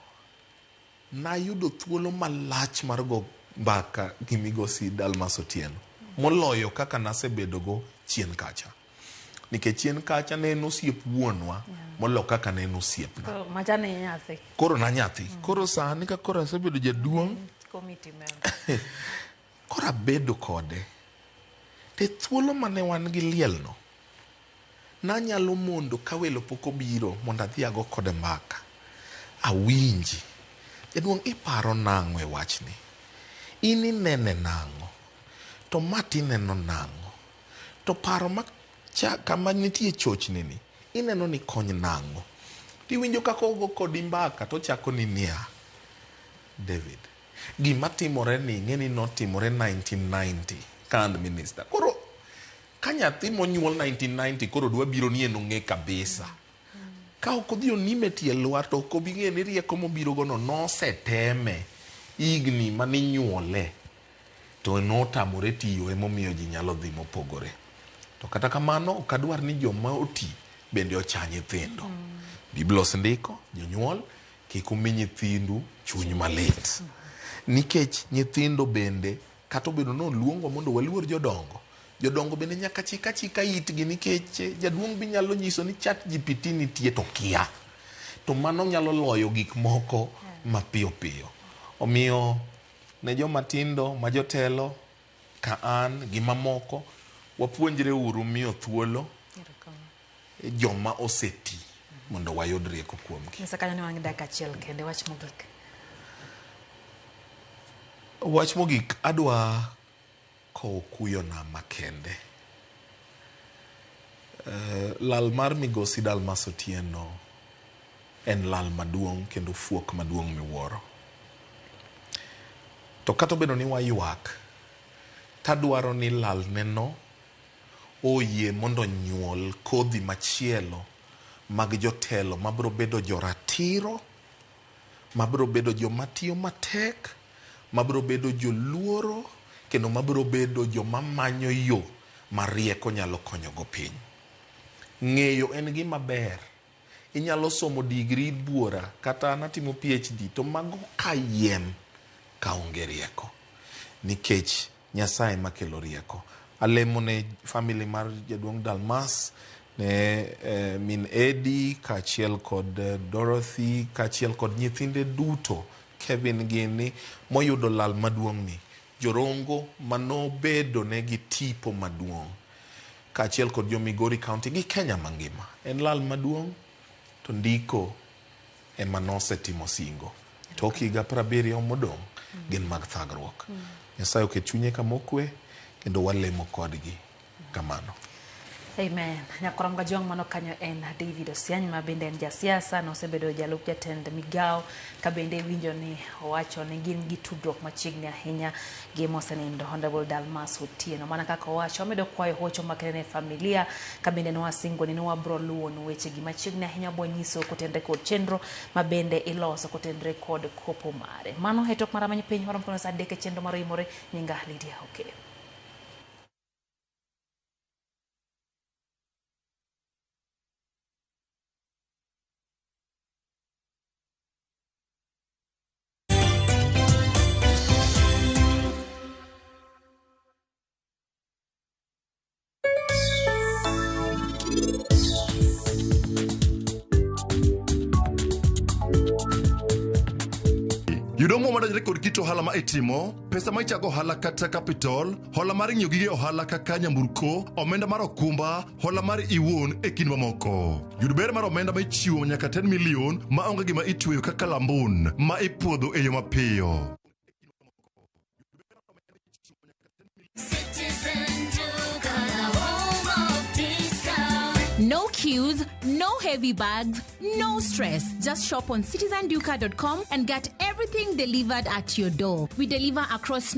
nayudo thuolo malach mar go mbaka gi migosi Dalmas Otieno. Moloyo kaka nasebedogo chien kacha. nikech chien kacha ne en osiep wuonwa molo kaka ne en osiepna. Machane nyathi. Koro na nyathi. Koro sani ka koro asebedo jaduong', Committee member. koro abedo kode. Te thuolo mane wan gi liel no, nanyalo mondo ka welo pok obiro mondo adhi ago kode mbaka. Awinji. Jaduong' iparo nang'o e wachni? In inene nang'o? To mati neno nang'o? To paro ma kama nitie chochni ni, ineno ni kony nang'o? Tiwinjo kaka ogo kodi mbaka to chako ni niya. David, gima timore ni ng'eni notimore 1990 ka an minister. Koro ka nyathi monyuol 1990 koro dwa biro ni en ong'e kabisa. Ka ok odhi onime tie lwar to ok obi ng'e ni rieko mobiro gono noseteme igni maninyuole to notamore tiyo emomiyo ji nyalo dhi mopogore. To kata kamano ok adwar ni joma oti bende ocha nyithindo. Biblos ndiko jonyuol kik umi nyithindu chuny malit. Nikech nyithindo bende kata obedo no luongo mondo waluor jodongo. Jodongo bende nyaka chika itgi nikech jaduong' bi nyalo nyiso ni ChatGPT nitie to kia. To mano nyalo loyo gik moko mapiyo piyo. Omiyo ne joma tindo, ma jotelo, ka an gi mamoko wapuonjre uru miyo thuolo joma oseti mondo wayud rieko kuomgi. Nisa kanyo ni wang' dakika achiel kende wach mogik. Wach mogik adwa kowo kuyo na makende. Lal mar migosi Dalmas Otieno en lal maduong' kendo fuok maduong' miwuoro. To kata obedo ni waywak, tadwaro ni lal neno oyie mondo nyuol kodhi machielo mag jotelo mabro bedo joratiro, mabro bedo joma tiyo matek, mabro bedo joluoro, kendo mabro bedo joma manyo yo marieko nyalo konyogo piny. Ng'eyo en gima ber. Inyalo somo digri buora kata natimo PhD to mago kayiem ka onge rieko. Nikech Nyasaye makelo rieko. Alemo ne family mar jaduong' Dalmas, ne min Eddie, kachiel kod Dorothy, kachiel kod nyithinde duto, Kevin gini, moyudo lal maduong' ni. Jorongo manobedo ne gi tipo maduong'. Kachiel kod jo Migori County gi Kenya mangima. En lal maduong' to ndiko emanose timo singo. Tok higa 70 modong' gin mag thagruok. Nyasaye oket chunye kamokwe kendo walemo kodgi kamano. Amen. Nyakoram gajuang mano kanyo en David Osiany ma bende en jasiasa no osebedo jalup jatend migao ka bende winjo ni owacho ni gin gi tudruok machiegni ahinya gi mosenindo Honorable Dalmas Otieno. Mana kaka owacho omedo kwayo hocho makende ne familia ka bende no wasingo ni wabro luwo no weche gi machiegni ahinya bo nyiso kotendre kod chenro ma bende iloso kotendre kod kopo mare. Mano e tok maramanyi piny warom kono sa deke chenro maro imore nyinga Lydia Okelo. Yudo mo madajre kod kit ohala ma itimo, pesa ma ichako ohala kata capital, hola mar ng'iyo gige ohala kaka nyamburko, omenda mar okumba, hola mar iwuon e kind mamoko. Yud ber mar omenda ma ichiwo nyaka 10 million ma onge gima itweyo kaka lambun ma ipuodho e yo mapiyo. No queues, no heavy bags, no stress. Just shop on citizenduca.com and get everything delivered at your door. We deliver across